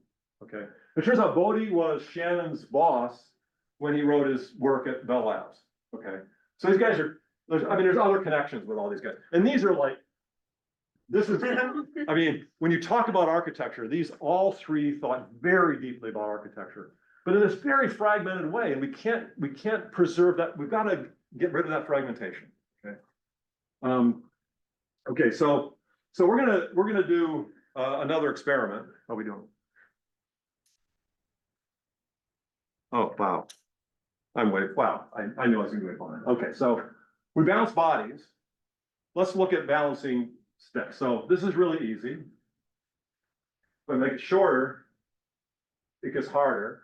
Okay, it turns out Bowtie was Shannon's boss when he wrote his work at Bell Labs. Okay, so these guys are. There's other connections with all these guys, and these are like. This is, when you talk about architecture, these all three thought very deeply about architecture, but in this very fragmented way, and we can't preserve that. We've got to get rid of that fragmentation. Okay. Okay. So we're gonna do another experiment. How are we doing? Oh wow, wow. I knew I was gonna do it fine. Okay, so we balance bodies. Let's look at balancing sticks. So this is really easy. If I make it shorter, it gets harder.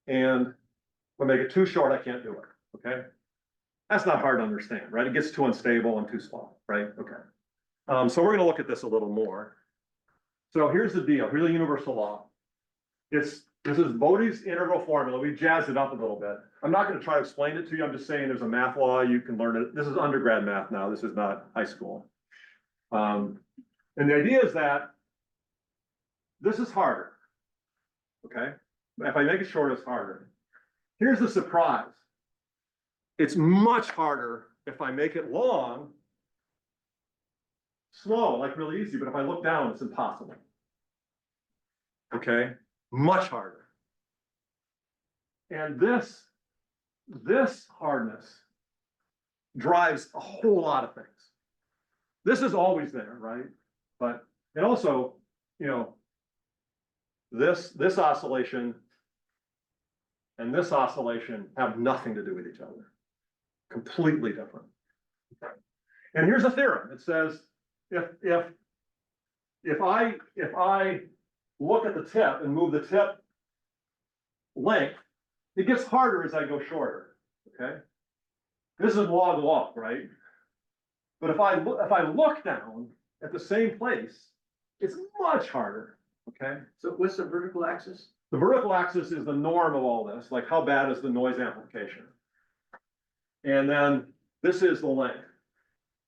And if I make it too short, I can't do it, okay? That's not hard to understand, right? It gets too unstable and too small, right? Okay. So we're gonna look at this a little more. So here's the deal, here's the universal law. This is Bode's integral formula. We jazzed it up a little bit. I'm not gonna try to explain it to you. I'm just saying there's a math law, you can learn it. This is undergrad math now, this is not high school. And the idea is that this is harder, okay? If I make it short, it's harder. Here's the surprise. It's much harder if I make it long, slow, like really easy, but if I look down, it's impossible. Okay, much harder. And this hardness drives a whole lot of things. This is always there, right? But it also, you know, this oscillation and this oscillation have nothing to do with each other. Completely different. And here's a theorem. It says if I look at the tip and move the tip length, it gets harder as I go shorter. Okay. This is log, right? But if I look down at the same place, it's much harder. Okay. So what's the vertical axis? The vertical axis is the norm of all this, like how bad is the noise amplification? And then this is the length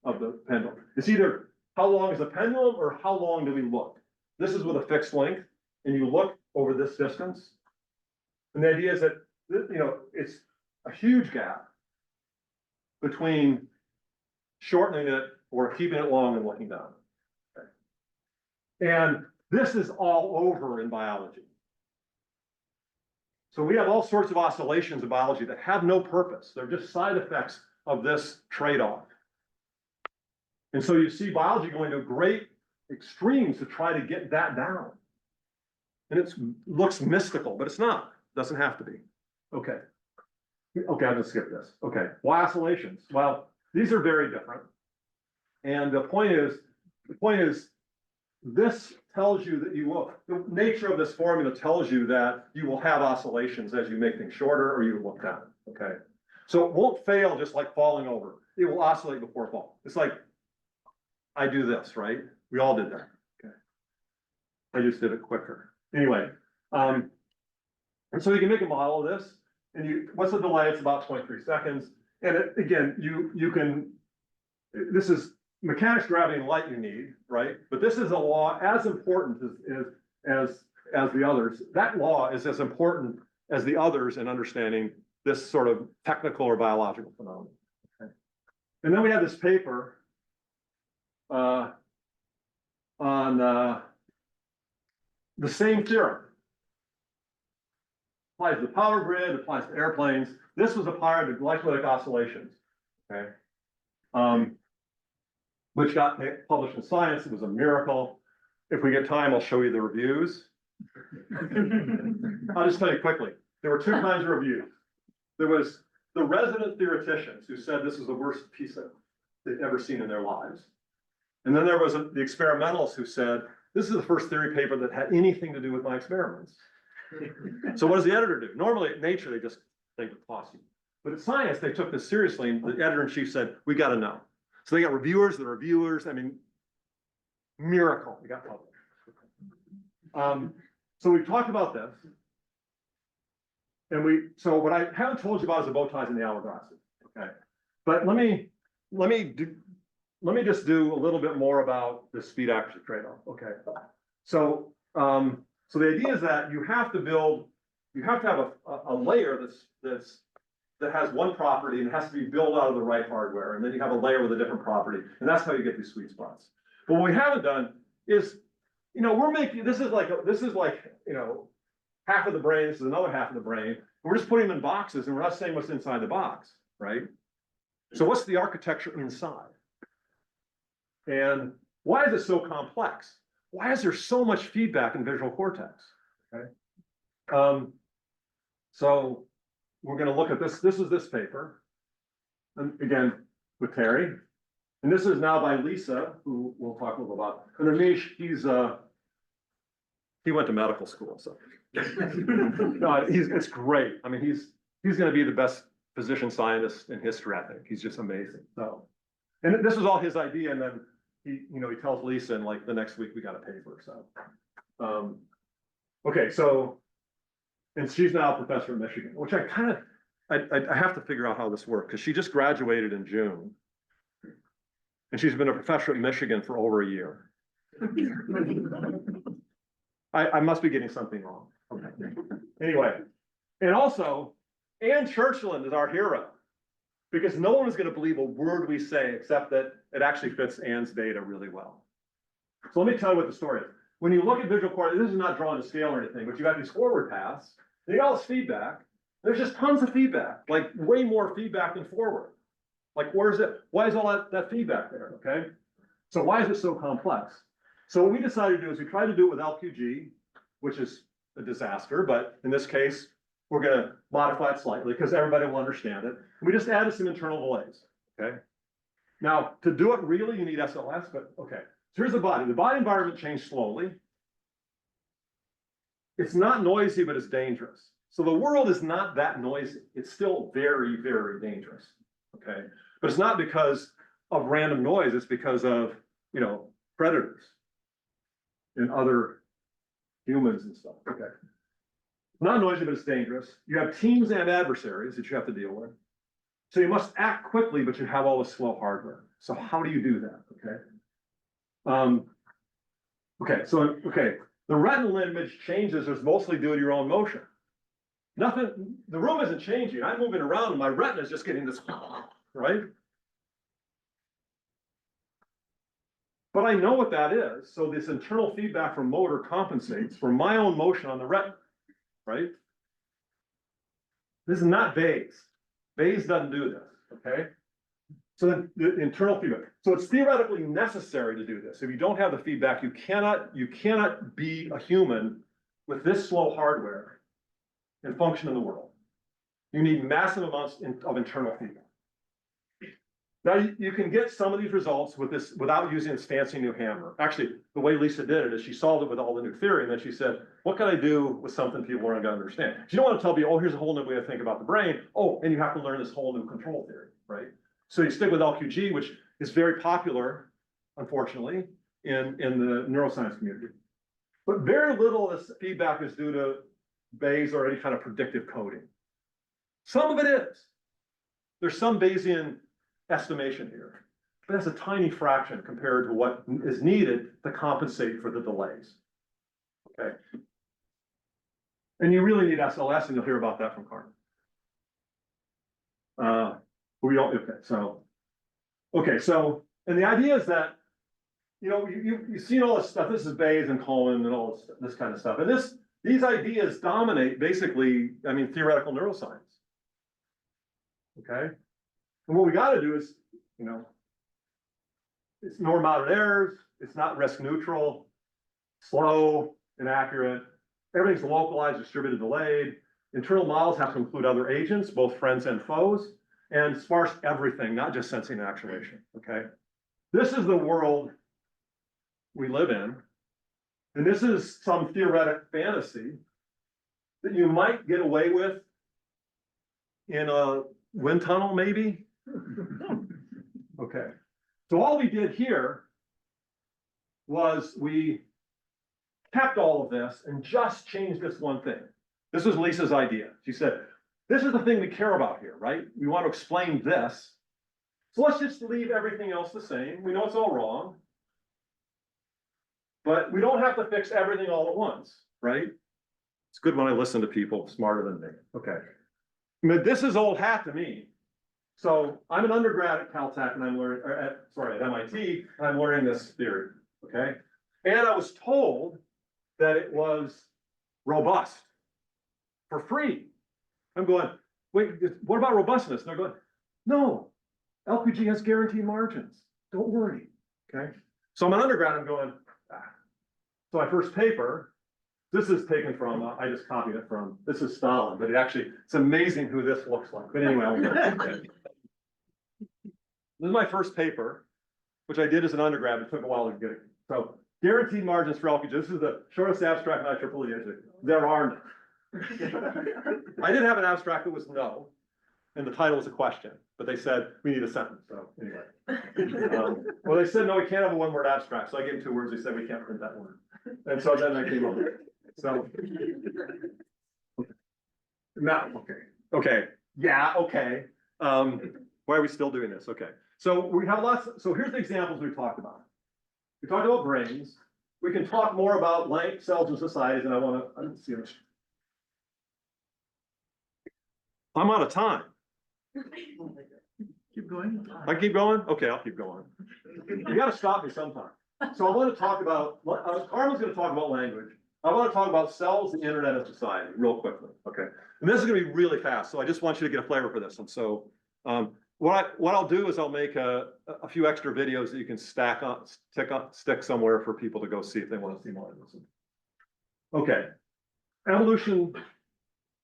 of the pendulum. It's either how long is the pendulum or how long do we look? This is with a fixed length and you look over this distance. And the idea is that, you know, it's a huge gap between shortening it or keeping it long and looking down. Okay. And this is all over in biology. So we have all sorts of oscillations in biology that have no purpose. They're just side effects of this trade-off. And so you see biology going to great extremes to try to get that down. And it looks mystical, but it's not. It doesn't have to be. Okay. Okay, I'm gonna skip this. Okay, why oscillations? Well, these are very different. And the point is, this tells you that you will, the nature of this formula tells you that you will have oscillations as you make things shorter or you look down, okay? So it won't fail just like falling over. It will oscillate before fall. It's like, I do this, right? We all did that, okay? I just did it quicker. Anyway, and so you can make a model of this and what's the delay? It's about 0.3 seconds. And again, you can, this is mechanics, gravity, and light you need, right? But this is a law as important as the others. That law is as important as the others in understanding this sort of technical or biological phenomenon. Okay. And then we have this paper on the same theorem. Applies to the power grid, applies to airplanes. This was applied to glycolytic oscillations. Okay. Which got published in Science. It was a miracle. If we get time, I'll show you the reviews. I'll just tell you quickly. There were two kinds of reviews. There was the resident theoreticians who said this was the worst piece that they'd ever seen in their lives. And then there was the experimentalists who said, this is the first theory paper that had anything to do with my experiments. So what does the editor do? Normally at Nature, they just think it's awesome. But at Science, they took this seriously, and the editor-in-chief said, we got to know. So they got reviewers, the reviewers, I mean, miracle, we got published. So we've talked about this. And so what I haven't told you about is the bow ties and the hourglasses, okay? But let me just do a little bit more about the speed accuracy trade-off, okay? So, so the idea is that you have to have a layer that has one property and it has to be built out of the right hardware. And then you have a layer with a different property. And that's how you get these sweet spots. But what we haven't done is, you know, this is like, you know, half of the brain, this is another half of the brain. And we're just putting them in boxes and we're not saying what's inside the box, right? So what's the architecture inside? And why is it so complex? Why is there so much feedback in visual cortex? Okay. So we're going to look at this. This is this paper. And again, with Terry. And this is now by Lisa, who we'll talk a little about. And Anish, he's He went to medical school, so. No, it's great. I mean, he's gonna be the best physician scientist in history, I think. He's just amazing, so. And this was all his idea, and then he tells Lisa, and like the next week we got a paper, so. Okay, so, and she's now a professor at Michigan, which I have to figure out how this works, because she just graduated in June. And she's been a professor at Michigan for over a year. I must be getting something wrong. Okay. Anyway, and also, Ann Churchland is our hero, because no one is going to believe a word we say except that it actually fits Ann's data really well. So let me tell you what the story is. When you look at visual coordinates, this is not drawn to scale or anything, but you got these forward paths, and you got all this feedback. There's just tons of feedback, like way more feedback than forward. Like, where is it? Why is all that feedback there? Okay. So why is it so complex? So what we decided to do is we tried to do it with LQG, which is a disaster, but in this case, we're going to modify it slightly because everybody will understand it. We just added some internal delays. Okay. Now, to do it really, you need SLS, but okay. So here's the body. The body environment changed slowly. It's not noisy, but it's dangerous. So the world is not that noisy. It's still very, very dangerous. Okay. But it's not because of random noise. It's because of, predators and other humans and stuff. Okay. Not noisy, but it's dangerous. You have teams and adversaries that you have to deal with. So you must act quickly, but you have all this slow hardware. So how do you do that? Okay. The retinal image changes is mostly due to your own motion. Nothing, the room isn't changing. I'm moving around and my retina is just getting this, right? But I know what that is. So this internal feedback from motor compensates for my own motion on the retina, right? This is not Bayes. Bayes doesn't do this, okay? So then the internal feedback. So it's theoretically necessary to do this. If you don't have the feedback, you cannot be a human with this slow hardware and function in the world. You need massive amounts of internal feedback. Now you can get some of these results with this without using this fancy new hammer. Actually, the way Lisa did it is she solved it with all the new theory, and then she said, what can I do with something people aren't going to understand? She don't want to tell me, oh, here's a whole new way to think about the brain. Oh, and you have to learn this whole new control theory, right? So you stick with LQG, which is very popular, unfortunately, in the neuroscience community. But very little of this feedback is due to Bayes or any kind of predictive coding. Some of it is. There's some Bayesian estimation here, but that's a tiny fraction compared to what is needed to compensate for the delays. Okay. And you really need SLS, and you'll hear about that from Carmen. And the idea is that, you've seen all this stuff. This is Bayes and Cohen and all this kind of stuff. And these ideas dominate basically, theoretical neuroscience. Okay. And what we got to do is, it's norm moderate errors. It's not risk neutral, slow, inaccurate. Everything's localized, distributed, delayed. Internal models have to include other agents, both friends and foes, and sparse everything, not just sensing and actuation. Okay. This is the world we live in. And this is some theoretic fantasy that you might get away with in a wind tunnel, maybe. Okay. So all we did here was we kept all of this and just changed this one thing. This was Lisa's idea. She said, this is the thing we care about here, right? We want to explain this. So let's just leave everything else the same. We know it's all wrong. But we don't have to fix everything all at once, right? It's good when I listen to people smarter than me. Okay. This is old hat to me. So I'm an undergrad at Caltech and I'm learning, at MIT, and I'm learning this theory, okay? And I was told that it was robust for free. I'm going, wait, what about robustness? And they're going, no, LPG has guaranteed margins. Don't worry, okay? So I'm an undergrad, I'm going, So my first paper, this is taken from, I just copied it from, this is Stalin, but it's amazing who this looks like. But anyway, this is my first paper, which I did as an undergrad. It took a while to get it. So Guaranteed margins for LPG. This is the shortest abstract in IEEE. There are none. I did have an abstract that was no, and the title was a question, but they said, we need a sentence, so anyway. Well, they said, no, we can't have a one-word abstract, so I gave them 2 words, they said, we can't print that word. And so then I came up with it, so. Now, okay, yeah, okay. Why are we still doing this? Okay, so we have lots, so here's the examples we talked about. We talked about brains. We can talk more about light cells and societies, and I don't see it. I'm out of time. Keep going. I keep going? Okay, I'll keep going. You gotta stop me sometime. So I want to talk about, Carmen's gonna talk about language. I want to talk about cells, the internet, and society real quickly, okay? And this is gonna be really fast, so I just want you to get a flavor for this. And so what I'll do is I'll make a few extra videos that you can stick somewhere for people to go see if they want to see more of this. Okay, evolution.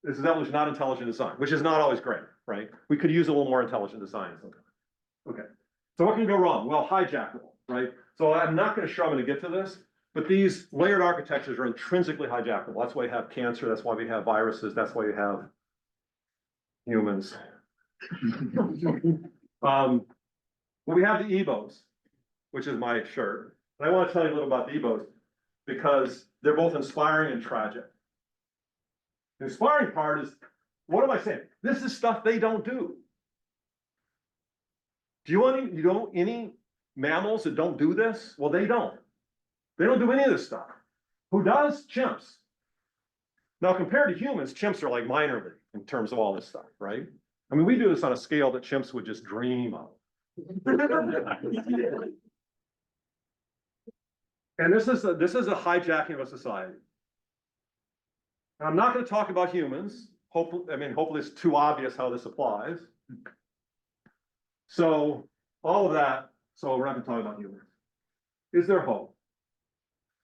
This is evolution, not intelligent design, which is not always great, right? We could use a little more intelligent design. Okay, so what can go wrong? Well, hijackable, right? So I'm not going to show, I'm going to get to this, but these layered architectures are intrinsically hijackable. That's why we have cancer. That's why we have viruses. That's why we have humans. Well, we have the EBOs, which is my shirt. And I want to tell you a little about the EBOs because they're both inspiring and tragic. The inspiring part is, what am I saying? This is stuff they don't do. Do you want any mammals that don't do this? Well, they don't. They don't do any of this stuff. Who does? Chimps. Now, compared to humans, chimps are like minor league in terms of all this stuff, right? I mean, we do this on a scale that chimps would just dream of. And this is a hijacking of a society. And I'm not going to talk about humans. Hopefully it's too obvious how this applies. So all of that, so we're not going to talk about humans. Is there hope?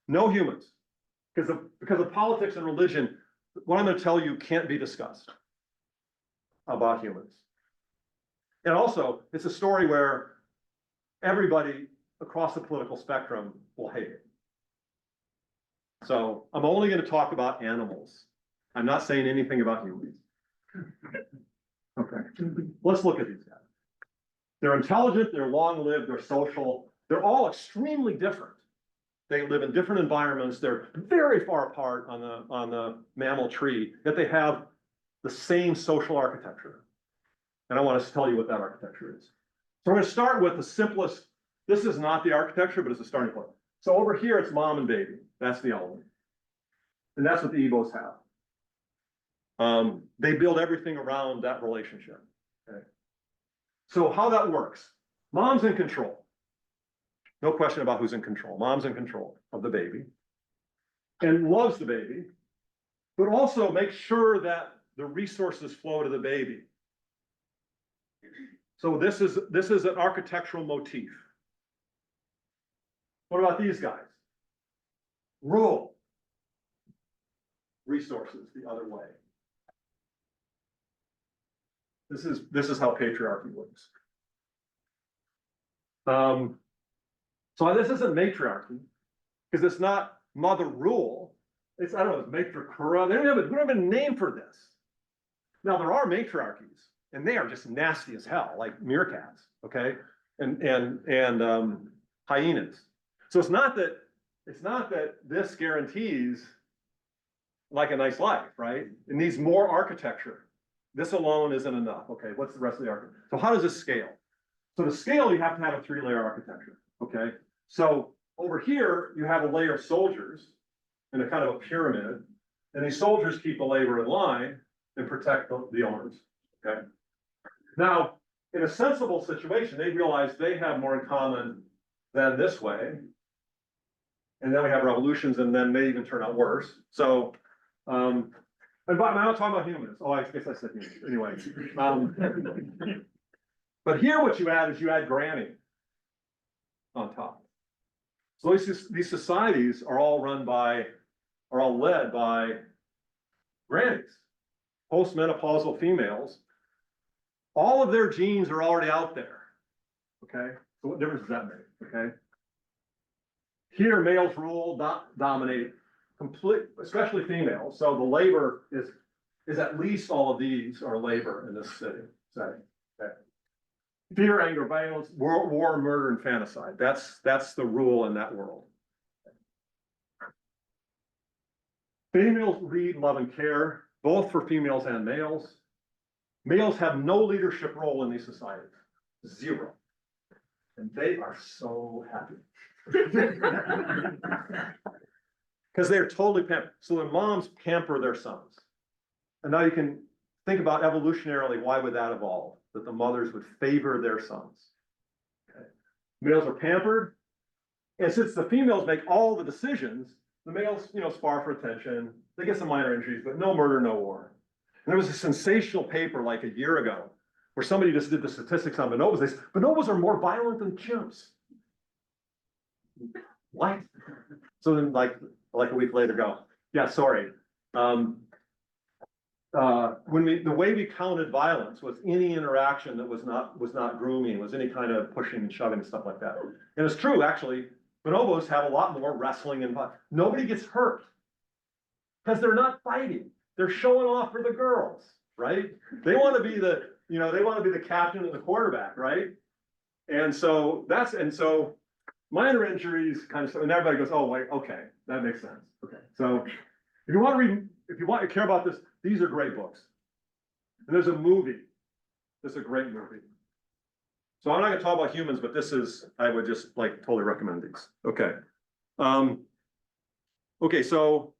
No humans. Because of politics and religion, what I'm going to tell you can't be discussed about humans. And also, it's a story where everybody across the political spectrum will hate it. So I'm only going to talk about animals. I'm not saying anything about humans. Okay, let's look at these guys. They're intelligent, they're long-lived, they're social. They're all extremely different. They live in different environments. They're very far apart on the mammal tree, yet they have the same social architecture. And I want to tell you what that architecture is. So we're going to start with the simplest. This is not the architecture, but it's a starting point. So over here, it's mom and baby. That's the element. And that's what the EBOs have. They build everything around that relationship. Okay. So how that works, mom's in control. No question about who's in control. Mom's in control of the baby and loves the baby, but also makes sure that the resources flow to the baby. So this is an architectural motif. What about these guys? Rule. Resources the other way. This is how patriarchy works. So this isn't matriarchy, because it's not mother rule. It's, I don't know, it's matricura. They don't have a name for this. Now there are matriarchies, and they are just nasty as hell, like meerkats, okay, and hyenas. So it's not that this guarantees like a nice life, right? It needs more architecture. This alone isn't enough. Okay, what's the rest of the architecture? So how does this scale? So to scale, you have to have a 3-layer architecture. Okay, so over here you have a layer of soldiers in a kind of a pyramid, and these soldiers keep the labor in line and protect the owners. Okay. Now, in a sensible situation, they realize they have more in common than this way. And then we have revolutions, and then they even turn out worse. So, and by I'm not talking about humans. Oh, I guess I said humans. Anyway. But here what you add is you add granny on top. So these societies are all led by grannies, postmenopausal females. All of their genes are already out there. Okay. So what difference does that make? Okay. here males rule, dominate, especially females. So the labor is at least all of these are labor in this setting. Okay. Fear, anger, violence, war, murder, and fanticide. That's the rule in that world. Females read, love, and care, both for females and males. Males have no leadership role in these societies, 0. And they are so happy. Because they're totally pampered. So their moms pamper their sons. And now you can think about evolutionarily, why would that evolve? That the mothers would favor their sons. Okay. Males are pampered. And since the females make all the decisions, the males, spar for attention. They get some minor injuries, but no murder, no war. And there was a sensational paper like a year ago where somebody just did the statistics on bonobos. They said, bonobos are more violent than chimps. What? So then like a week later go, yeah, sorry. The way we counted violence was any interaction that was not grooming, was any kind of pushing and shoving and stuff like that. And it's true, actually, bonobos have a lot more wrestling and nobody gets hurt because they're not fighting. They're showing off for the girls, right? They want to be the captain and the quarterback, right? And so minor injuries kind of stuff, and everybody goes, oh, wait, okay, that makes sense. Okay. So if you want to care about this, these are great books. And there's a movie. This is a great movie. So I'm not gonna talk about humans, but I would just totally recommend these. Okay. Okay, so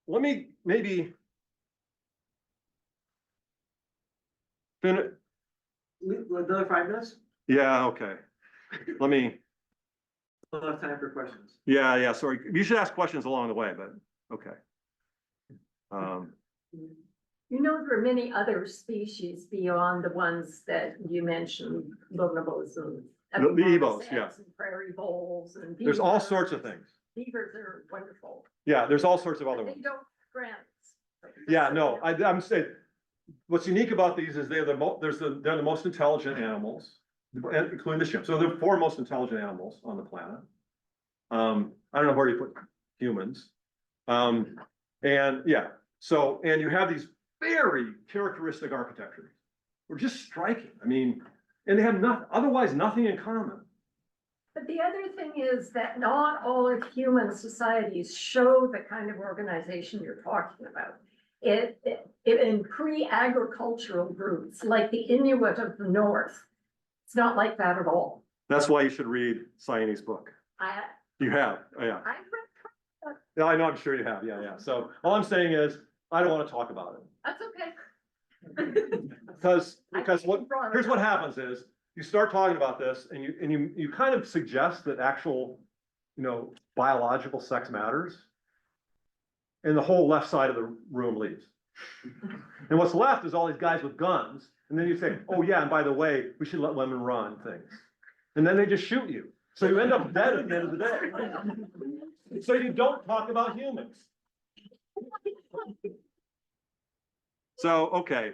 let me maybe finish. Another 5 minutes? Yeah, okay. Let me. We'll have time for questions. Yeah, sorry. You should ask questions along the way, but okay. There are many other species beyond the ones that you mentioned, bonobos and. The ebos, yeah. And prairie voles and. There's all beavers. sorts of things. Beavers are wonderful. Yeah, there's all sorts of other They ones. don't grant. Yeah, no, I'm saying, what's unique about these is they're the most intelligent animals, including the chimp. So they're the 4 most intelligent animals on the planet. I don't know where you put humans. And yeah, and you have these very characteristic architectures. They're just striking. I mean, and they have otherwise nothing in common. But the other thing is that not all of human societies show the kind of organization you're talking about. In pre-agricultural groups, like the Inuit of the North, it's not like that at all. That's why you should read Cyanese book. You have, oh, yeah. I read. Yeah, I know, I'm sure you have, yeah. So all I'm saying is, I don't want to talk about it. That's okay. Because brought it here's up. what happens is, you start talking about this and you kind of suggest that actual, biological sex matters. And the whole left side of the room leaves. And what's left is all these guys with guns. And then you say, oh yeah, and by the way, we should let women run things. And then they just shoot you. So you end up dead at the end of the day. So you don't talk about humans. So, okay.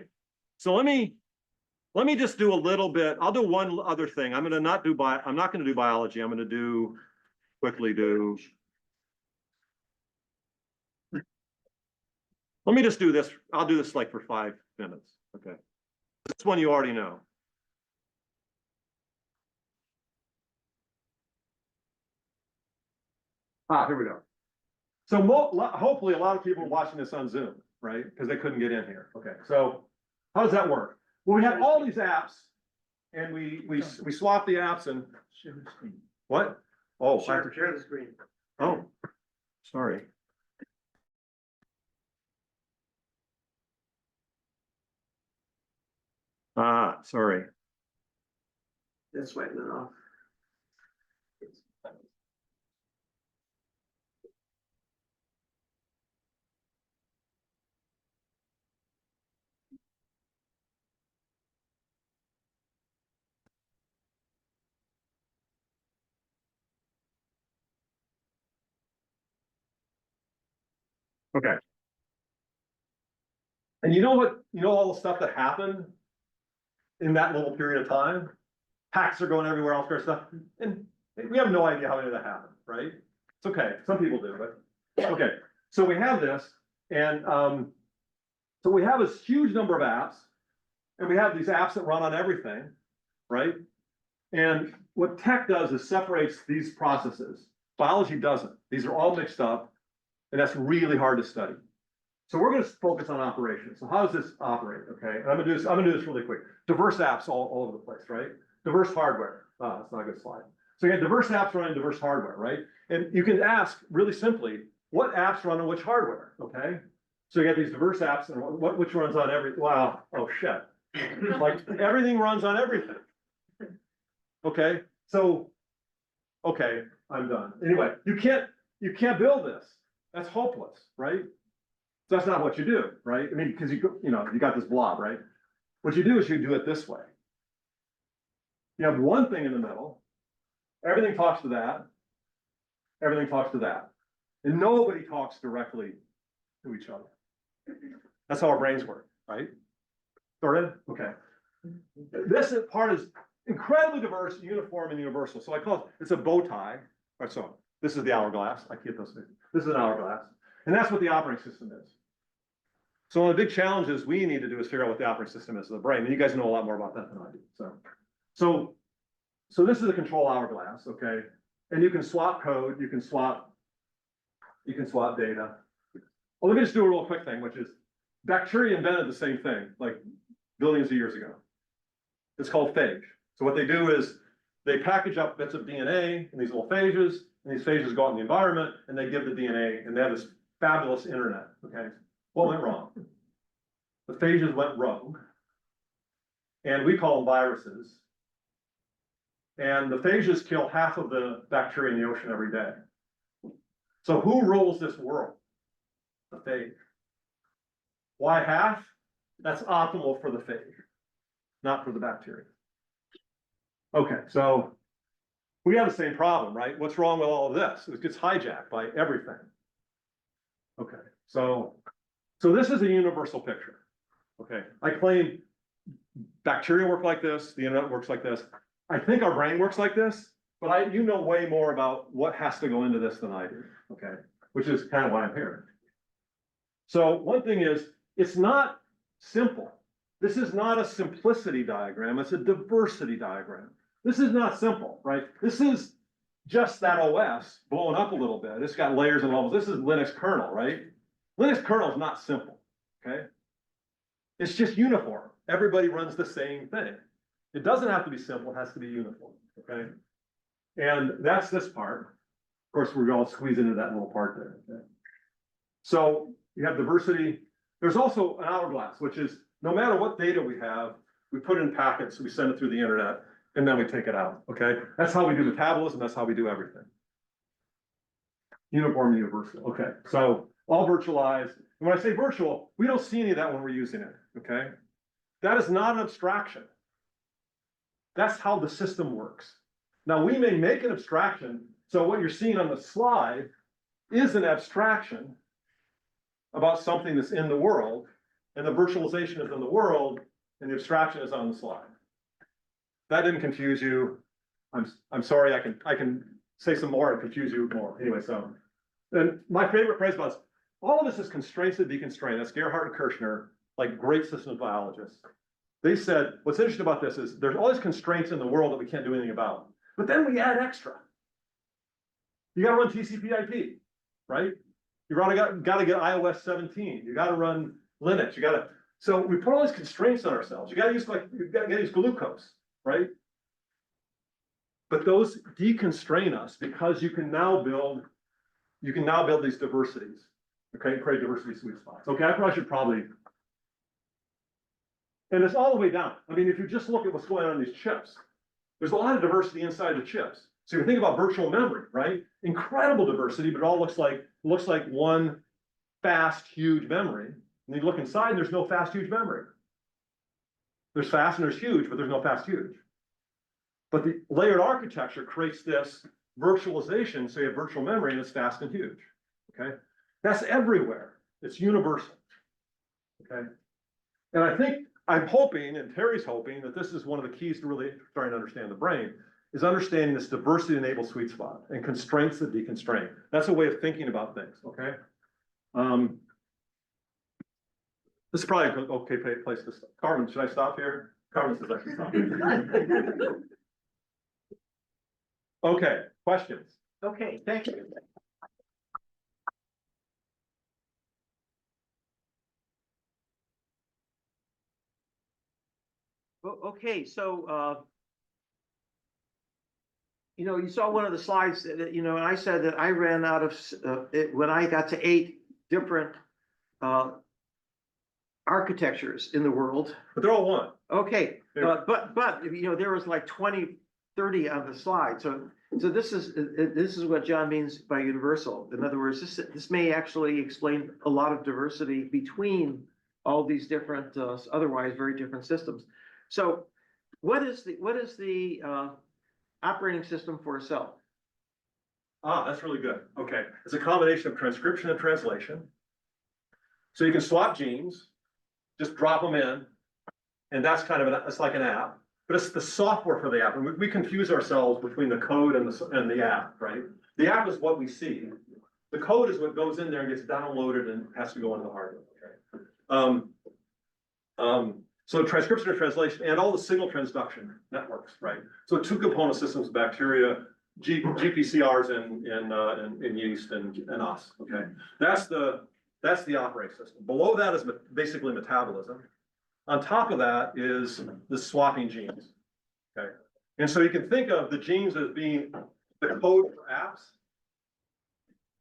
So let me just do a little bit. I'll do one other thing. I'm not going to do biology. I'm going to quickly do. Let me just do this. I'll do this for 5 minutes. Okay. This one you already know. Here we go. So hopefully a lot of people are watching this on Zoom, right? Because they couldn't get in here. Okay. So how does that work? Well, we have all these apps and we swap the apps and Share the screen. what? Oh, Share the screen. oh, sorry. Sorry. That's wiping it off. Okay. And you know all the stuff that happened in that little period of time? Hacks are going everywhere, all sorts of stuff. And We have no idea how any of that happened, right? It's okay, some people do, but, okay. So we have this, and so we have this huge number of apps, and we have these apps that run on everything, right? And what tech does is separates these processes. Biology doesn't. These are all mixed up, and that's really hard to study. So we're going to focus on operations. So how does this operate? Okay, and I'm gonna do this really quick. Diverse apps all over the place, right? Diverse hardware. Oh, that's not a good slide. So you got diverse apps running diverse hardware, right? And you can ask really simply, what apps run on which hardware? Okay, so you got these diverse apps, and which runs on every? Wow, oh shit, like everything runs on everything. Okay, so okay, I'm done. Anyway, you can't build this. That's hopeless, right? So that's not what you do, right? I mean, because you got this blob, right? What you do is you do it this way. You have one thing in the middle. Everything talks to that. Everything talks to that. And nobody talks directly to each other. That's how our brains work, right? Started? Okay. This part is incredibly diverse, uniform, and universal. So I call it, it's a bow tie. All right, so this is the hourglass. I keep those things. This is an hourglass. And that's what the operating system is. So one of the big challenges we need to do is figure out what the operating system is of the brain. And you guys know a lot more about that than I do. So this is a control hourglass, okay? And you can swap code, you can swap data. Well, let me just do a real quick thing, which is bacteria invented the same thing, like billions of years ago. It's called phage. So what they do is they package up bits of DNA in these little phages, and these phages go out in the environment, and they give the DNA, and they have this fabulous internet, okay? What went wrong? The phages went rogue, and we call them viruses. And the phages kill half of the bacteria in the ocean every day. So who rules this world? The phage. Why half? That's optimal for the phage, not for the bacteria. Okay, so we have the same problem, right? What's wrong with all of this? It gets hijacked by everything. Okay, so this is a universal picture. Okay, I claim bacteria work like this, the internet works like this. I think our brain works like this, but you know way more about what has to go into this than I do, okay? Which is kind of why I'm here. So one thing is, it's not simple. This is not a simplicity diagram, it's a diversity diagram. This is not simple, right? This is just that OS blown up a little bit. It's got layers and levels. This is Linux kernel, right? Linux kernel is not simple, okay? It's just uniform. Everybody runs the same thing. It doesn't have to be simple, it has to be uniform, okay? And that's this part. Of course, we're all squeezed into that little part there, okay? So you have diversity. There's also an hourglass, which is no matter what data we have, we put it in packets, we send it through the internet, and then we take it out, okay? That's how we do metabolism, that's how we do everything. Uniform and universal, okay? So all virtualized. And when I say virtual, we don't see any of that when we're using it, okay? That is not an abstraction. That's how the system works. Now, we may make an abstraction, so what you're seeing on the slide is an abstraction about something that's in the world, and the virtualization is in the world, and the abstraction is on the slide. That didn't confuse you. I'm sorry, I can say some more and confuse you more. Anyway, so, and my favorite phrase was, all of this is constraints to deconstrain. That's Gerhardt and Kirchner, like great systems biologists. They said, what's interesting about this is there's all these constraints in the world that we can't do anything about. But then we add extra. You gotta run TCP/IP, right? You gotta get iOS 17. You gotta run Linux. So we put all these constraints on ourselves. You gotta use glucose, right? But those deconstrain us because you can now build these diversities. Okay, create diversity sweet spots. Okay, I should probably. And it's all the way down. I mean, if you just look at what's going on in these chips, there's a lot of diversity inside the chips. So you think about virtual memory, right? Incredible diversity, but it all looks like one fast, huge memory. And you look inside, and there's no fast, huge memory. There's fast and there's huge, but there's no fast, huge. But the layered architecture creates this virtualization, so you have virtual memory, and it's fast and huge. Okay, that's everywhere. It's universal. Okay, and I'm hoping, and Terry's hoping, that this is one of the keys to really starting to understand the brain, is understanding this diversity-enabled sweet spot and constraints that deconstrain. That's a way of thinking about things, okay? This is probably an okay place to stop. Carmen, should I stop here? Carmen says I should stop. Okay, questions? Okay, thank you. Well, okay, so, you know, you saw one of the slides that, you know, and I said that I ran out of, when I got to 8 different architectures in the world. But they're all one. Okay, but, you know, there was like 20, 30 on the slide. So this is what John means by universal. In other words, this may actually explain a lot of diversity between all these different, otherwise very different systems. So what is the operating system for a cell? Ah, that's really good. Okay, it's a combination of transcription and translation. So you can swap genes, just drop them in, and that's kind of it's like an app, but it's the software for the app. And we confuse ourselves between the code and the app, right? The app is what we see. The code is what goes in there and gets downloaded and has to go into the hardware. Okay. So transcription and translation and all the signal transduction networks, right? So 2 component systems, bacteria, GPCRs in yeast and us, okay? That's the operating system. Below that is basically metabolism. On top of that is the swapping genes, okay? And so you can think of the genes as being the code for apps,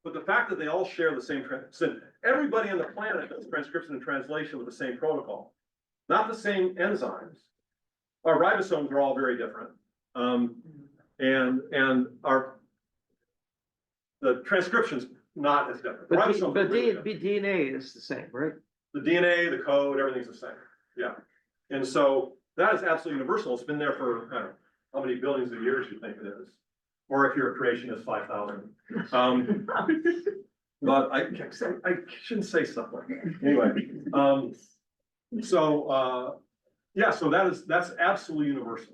but the fact that they all share the same, everybody on the planet does transcription and translation with the same protocol. Not the same enzymes. Our ribosomes are all very different. And the transcription's not as different. But, Ribosomes are really different. DNA is the same, right? The DNA, the code, everything's the same. Yeah. And so that is absolutely universal. It's been there for, I don't know, how many billions of years you think it is? Or if your creation is 5,000. But I shouldn't say stuff like that. Anyway, yeah, so that's absolutely universal.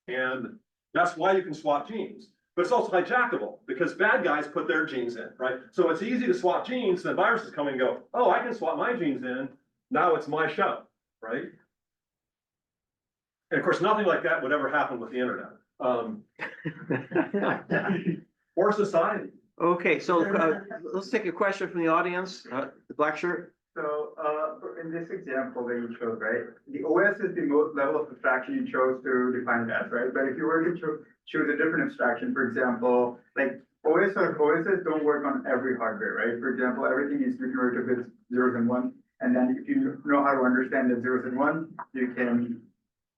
And that's why you can swap genes. But it's also hijackable because bad guys put their genes in, right? So it's easy to swap genes, and viruses come and go, oh, I can swap my genes in. Now it's my show, right? And of course, nothing like that would ever happen with the internet. Or society. Okay, so let's take a question from the audience. The black shirt. So, in this example that you showed, right, the OS is the most level of abstraction you chose to define that, right? But if you were to choose a different abstraction, for example, like OSs don't work on every hardware, right? For example, everything is converted to bits, 0s and 1s, and then if you know how to understand the 0s and 1s, you can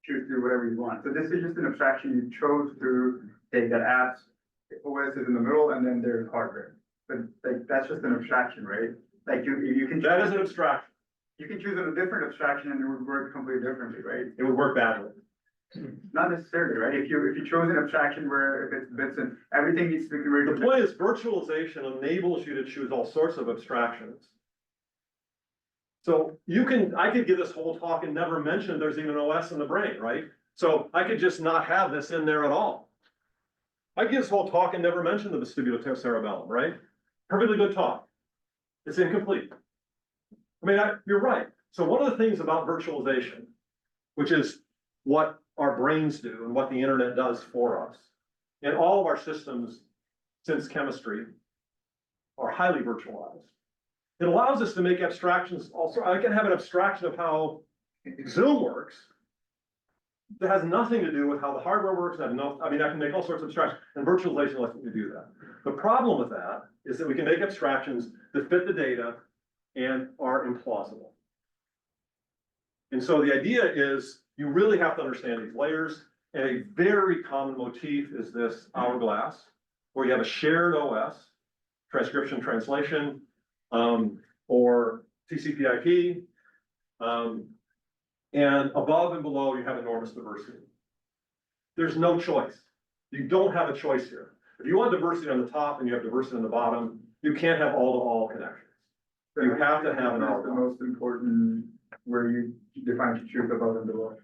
choose to do whatever you want. So this is just an abstraction you chose to take that apps, OS is in the middle, and then there's hardware. But like that's just an abstraction, right? Like you can. That is an abstraction. You can choose a different abstraction and it would work completely differently, right? It would work badly. Not necessarily, right? If you chose an abstraction where if it's bits and everything needs to be converted. The point is virtualization enables you to choose all sorts of abstractions. So I could give this whole talk and never mention there's even an OS in the brain, right? So I could just not have this in there at all. I could give this whole talk and never mention the vestibulocerebellum, right? Perfectly good talk. It's incomplete. I mean, you're right. So one of the things about virtualization, which is what our brains do and what the internet does for us, and all of our systems since chemistry are highly virtualized. It allows us to make abstractions also. I can have an abstraction of how Zoom works that has nothing to do with how the hardware works. I can make all sorts of abstractions, and virtualization lets me do that. The problem with that is that we can make abstractions that fit the data and are implausible. And so the idea is you really have to understand these layers. And a very common motif is this hourglass, where you have a shared OS, transcription, translation, or TCP/IP, and above and below you have enormous diversity. There's no choice. You don't have a choice here. If you want diversity on the top and you have diversity on the bottom, you can't have all-to-all connections. You have to have an That's the most important where you define the truth above and below.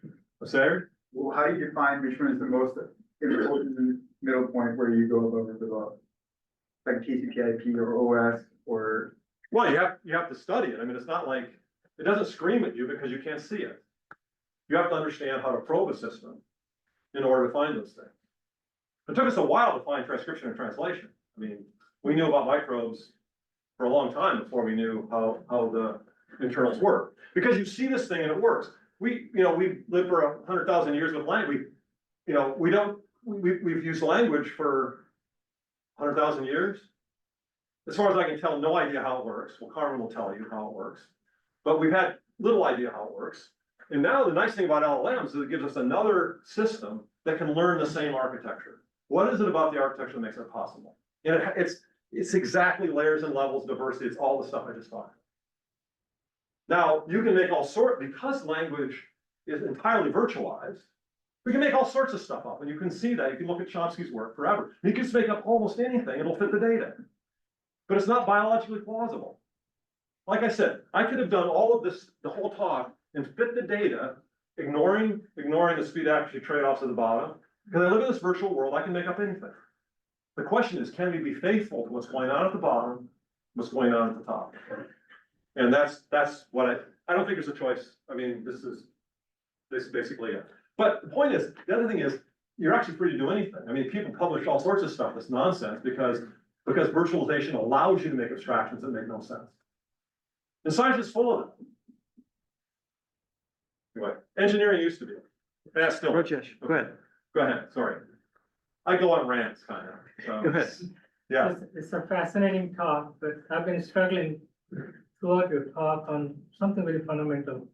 Sorry? Well, how do you define which one is the most important middle point where you go above or below? Like TCP/IP or OS or, Well, you have to study it. I mean, it's not like, it doesn't scream at you because you can't see it. You have to understand how to probe a system in order to find those things. It took us a while to find transcription and translation. I mean, we knew about microbes for a long time before we knew how the internals work. Because you see this thing and it works. We lived for 100,000 years with language. We've used language for 100,000 years. As far as I can tell, no idea how it works. Well, Carmen will tell you how it works. But we've had little idea how it works. And now the nice thing about LLMs is it gives us another system that can learn the same architecture. What is it about the architecture that makes it possible? And it's exactly layers and levels, diversity, it's all the stuff I just talked about. Now, you can make all sorts, because language is entirely virtualized, we can make all sorts of stuff up, and you can see that. You can look at Chomsky's work forever. You can just make up almost anything, it'll fit the data. But it's not biologically plausible. Like I said, I could have done all of this, the whole talk, and fit the data, ignoring the speed accuracy trade-offs at the bottom. Because I live in this virtual world, I can make up anything. The question is, can we be faithful to what's going on at the bottom, what's going on at the top? And that's what I don't think there's a choice. I mean, this is basically it. But the point is, the other thing is, you're actually free to do anything. I mean, people publish all sorts of stuff that's nonsense because virtualization allows you to make abstractions that make no sense. And science is full of them. Anyway, engineering used to be. That's still. Rajesh, go ahead. Go ahead, sorry. I go on rants, kind of. So, Go ahead. yeah. It's a fascinating talk, but I've been struggling throughout your talk on something very fundamental.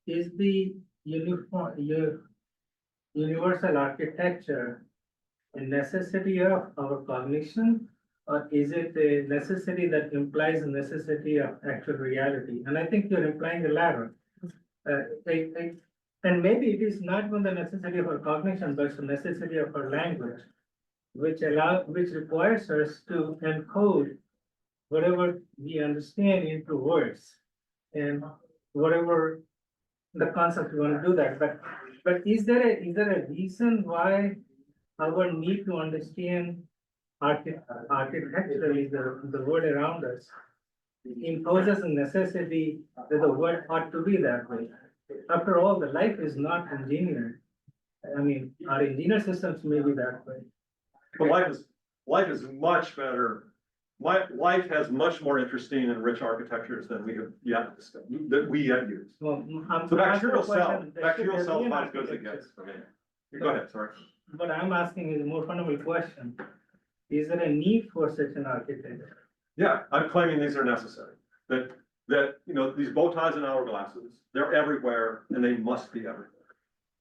Is the universal architecture a necessity of our cognition, or is it a necessity that implies a necessity of actual reality? And I think you're implying the latter. And maybe it is not even the necessity of our cognition, but it's the necessity of our language, which requires us to encode whatever we understand into words, and whatever the concept we want to do that. But is there a reason why our need to understand architecturally the world around us imposes a necessity that the world ought to be that way? After all, the life is not engineered. I mean, our engineer systems may be that way. But life is much better. Life has much more interesting and rich architectures than we have yet used. Well, So bacterial cell is not as good as it gets for me. Go ahead, sorry. What I'm asking is a more fundamental question. Is there a need for such an architecture? Yeah, I'm claiming these are necessary. That these bow ties and hourglasses, they're everywhere and they must be everywhere.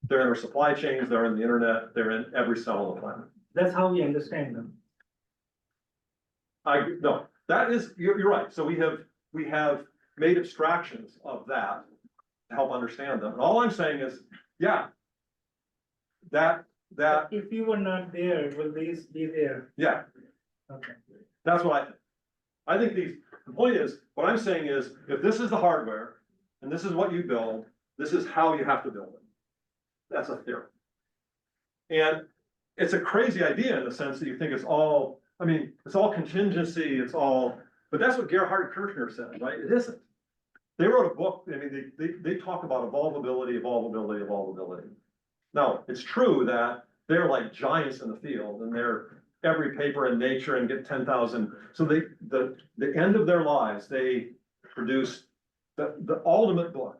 They're in our supply chains, they're in the internet, they're in every cell on the planet. That's how we understand them. No, that is, you're right. So we have made abstractions of that to help understand them. And all I'm saying is, yeah, that, If you were not there, will these be there? yeah, Okay. that's what I think. I think the point is, what I'm saying is, if this is the hardware and this is what you build, this is how you have to build it. That's a theory. And it's a crazy idea in the sense that you think it's all contingency, but that's what Gerhard Kirchner said, right? It isn't. They wrote a book, I mean, they talk about evolvability. Now, it's true that they're like giants in the field and they're every paper in Nature and get 10,000. So the end of their lives, they produced the ultimate book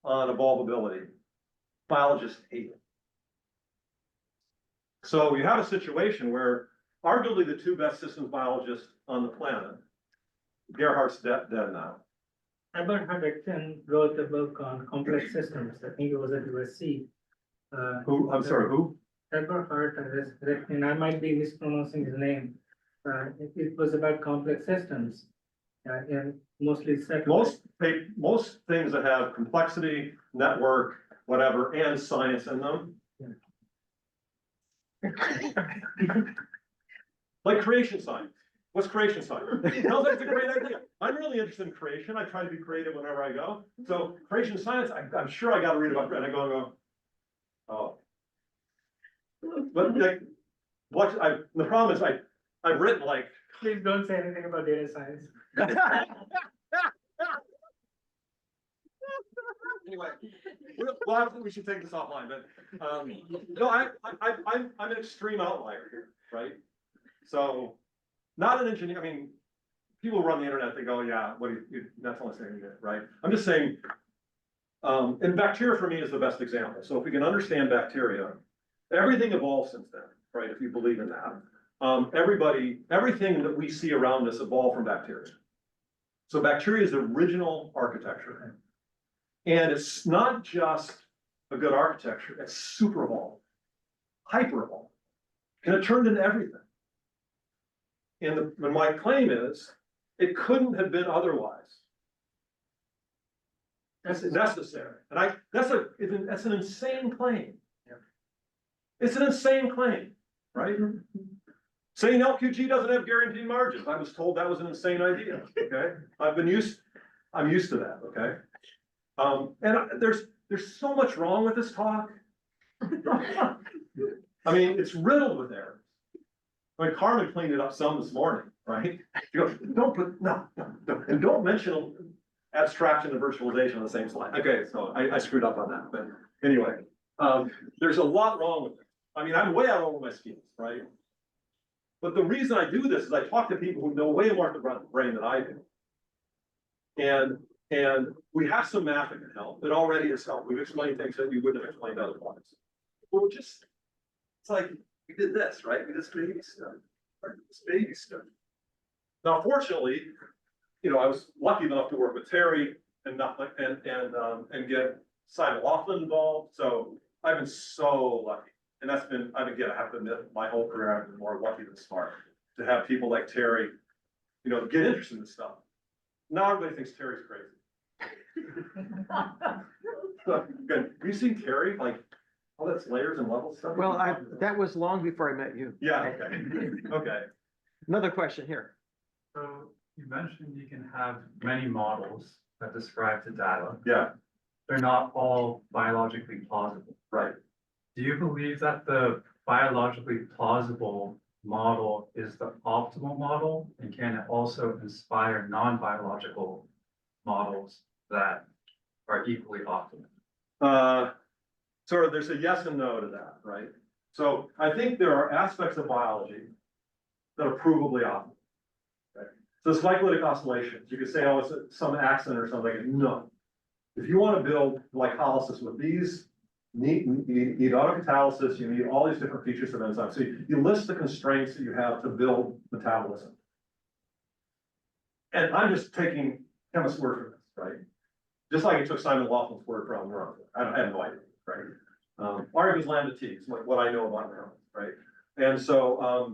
on evolvability. Biologists hate it. So you have a situation where arguably the two best systems biologists on the planet, Gerhard's dead now. Eberhard Eckten wrote a book on complex systems. I think it was at USC. Who, I'm sorry, who? Eberhard Eckten, I might be mispronouncing his name. It was about complex systems. And mostly Most things that have complexity, network, whatever, and science in them. Like creation science. What's creation science? Sounds like it's a great idea. I'm really interested in creation. I try to be creative whenever I go. So creation science, I'm sure I got to read about that. And I go, Oh. But like, the problem is I've written like, Please don't say anything about data science. anyway, we should take this offline, but, no, I'm an extreme outlier here, right? So, not an engineer, I mean, people who run the internet, they go, yeah, that's only saying it, right? I'm just saying, and bacteria for me is the best example. So if we can understand bacteria, everything evolved since then, right? If you believe in that. Everything that we see around us evolved from bacteria. So bacteria is the original architecture. And it's not just a good architecture, it's super evolved, hyper evolved. And it turned into everything. And my claim is, it couldn't have been otherwise. That's necessary. And that's an insane claim. It's an insane claim, right? Saying LQG doesn't have guaranteed margins. I was told that was an insane idea, okay? I'm used to that, okay? And there's so much wrong with this talk. I mean, it's riddled with errors. I mean, Carmen cleaned it up some this morning, right? She goes, no, and don't mention abstraction and virtualization on the same slide. Okay, so I screwed up on that, but anyway, there's a lot wrong with it. I mean, I'm way out over my skis, right? But the reason I do this is I talk to people who know way more about the brain than I do. And we have some math that can help. It already has helped. We've explained things that we wouldn't have explained otherwise. Well, it's like, we did this, right? We did this baby stuff. This baby stuff. Now, fortunately, you know, I was lucky enough to work with Terry and get Simon Laughlin involved. So I've been so lucky. And that's been, I have to admit, my whole career I've been more lucky than smart to have people like Terry, you know, get interested in this stuff. Now everybody thinks Terry's crazy. Good. Have you seen Terry? Like, all that's layers and level stuff? Well, that was long before I met you. Yeah, okay. Okay. Another question here. So you mentioned you can have many models that describe the data. Yeah, They're not all biologically plausible. right. Do you believe that the biologically plausible model is the optimal model? And can it also inspire non-biological models that are equally optimal? Sort of, there's a yes and no to that, right? So I think there are aspects of biology that are provably optimal. Okay? So cyclic oscillations, you could say, oh, it's some accident or something. No. If you want to build glycolysis with these, you need autocatalysis, you need all these different features of enzymes. So you list the constraints that you have to build metabolism. And I'm just taking chemist's word for this, right? Just like it took Simon Laughlin's word for neurons. I have no idea, right? R equals lambda t is what I know about neurons, right? And so,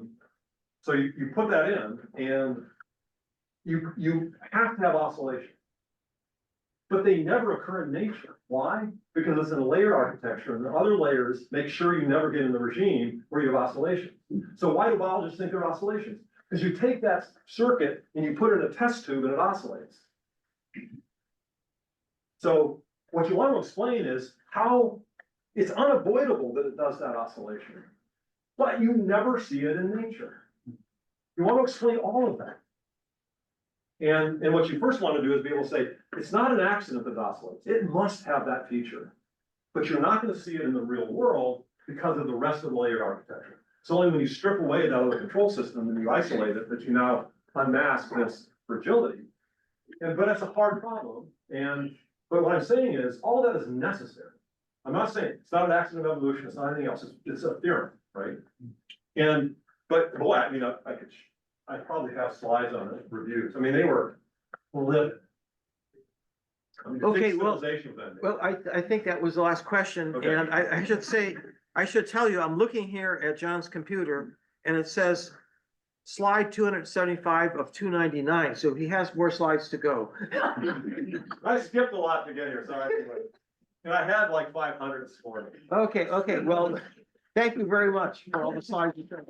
so you put that in, and you have to have oscillation. But they never occur in nature. Why? Because it's in a layered architecture, and the other layers make sure you never get in the regime where you have oscillations. So why do biologists think there are oscillations? Because you take that circuit and you put it in a test tube and it oscillates. So what you want to explain is how it's unavoidable that it does that oscillation, but you never see it in nature. You want to explain all of that. And what you first want to do is be able to say, it's not an accident that it oscillates. It must have that feature. But you're not going to see it in the real world because of the rest of the layered architecture. It's only when you strip away that other control system and you isolate it that you now unmask this fragility. But that's a hard problem. But what I'm saying is, all that is necessary. I'm not saying it's not an accident of evolution, it's not anything else, it's a theorem, right? But boy, I mean, I probably have slides on it, reviews. I mean, they were livid. I mean, Okay, well, I think that was the last question, Okay. and I should tell you, I'm looking here at John's computer, and it says slide 275 of 299, so he has more slides to go. I skipped a lot to get here, sorry. And I had like 500 this morning. Okay, well, thank you very much for all the slides you sent.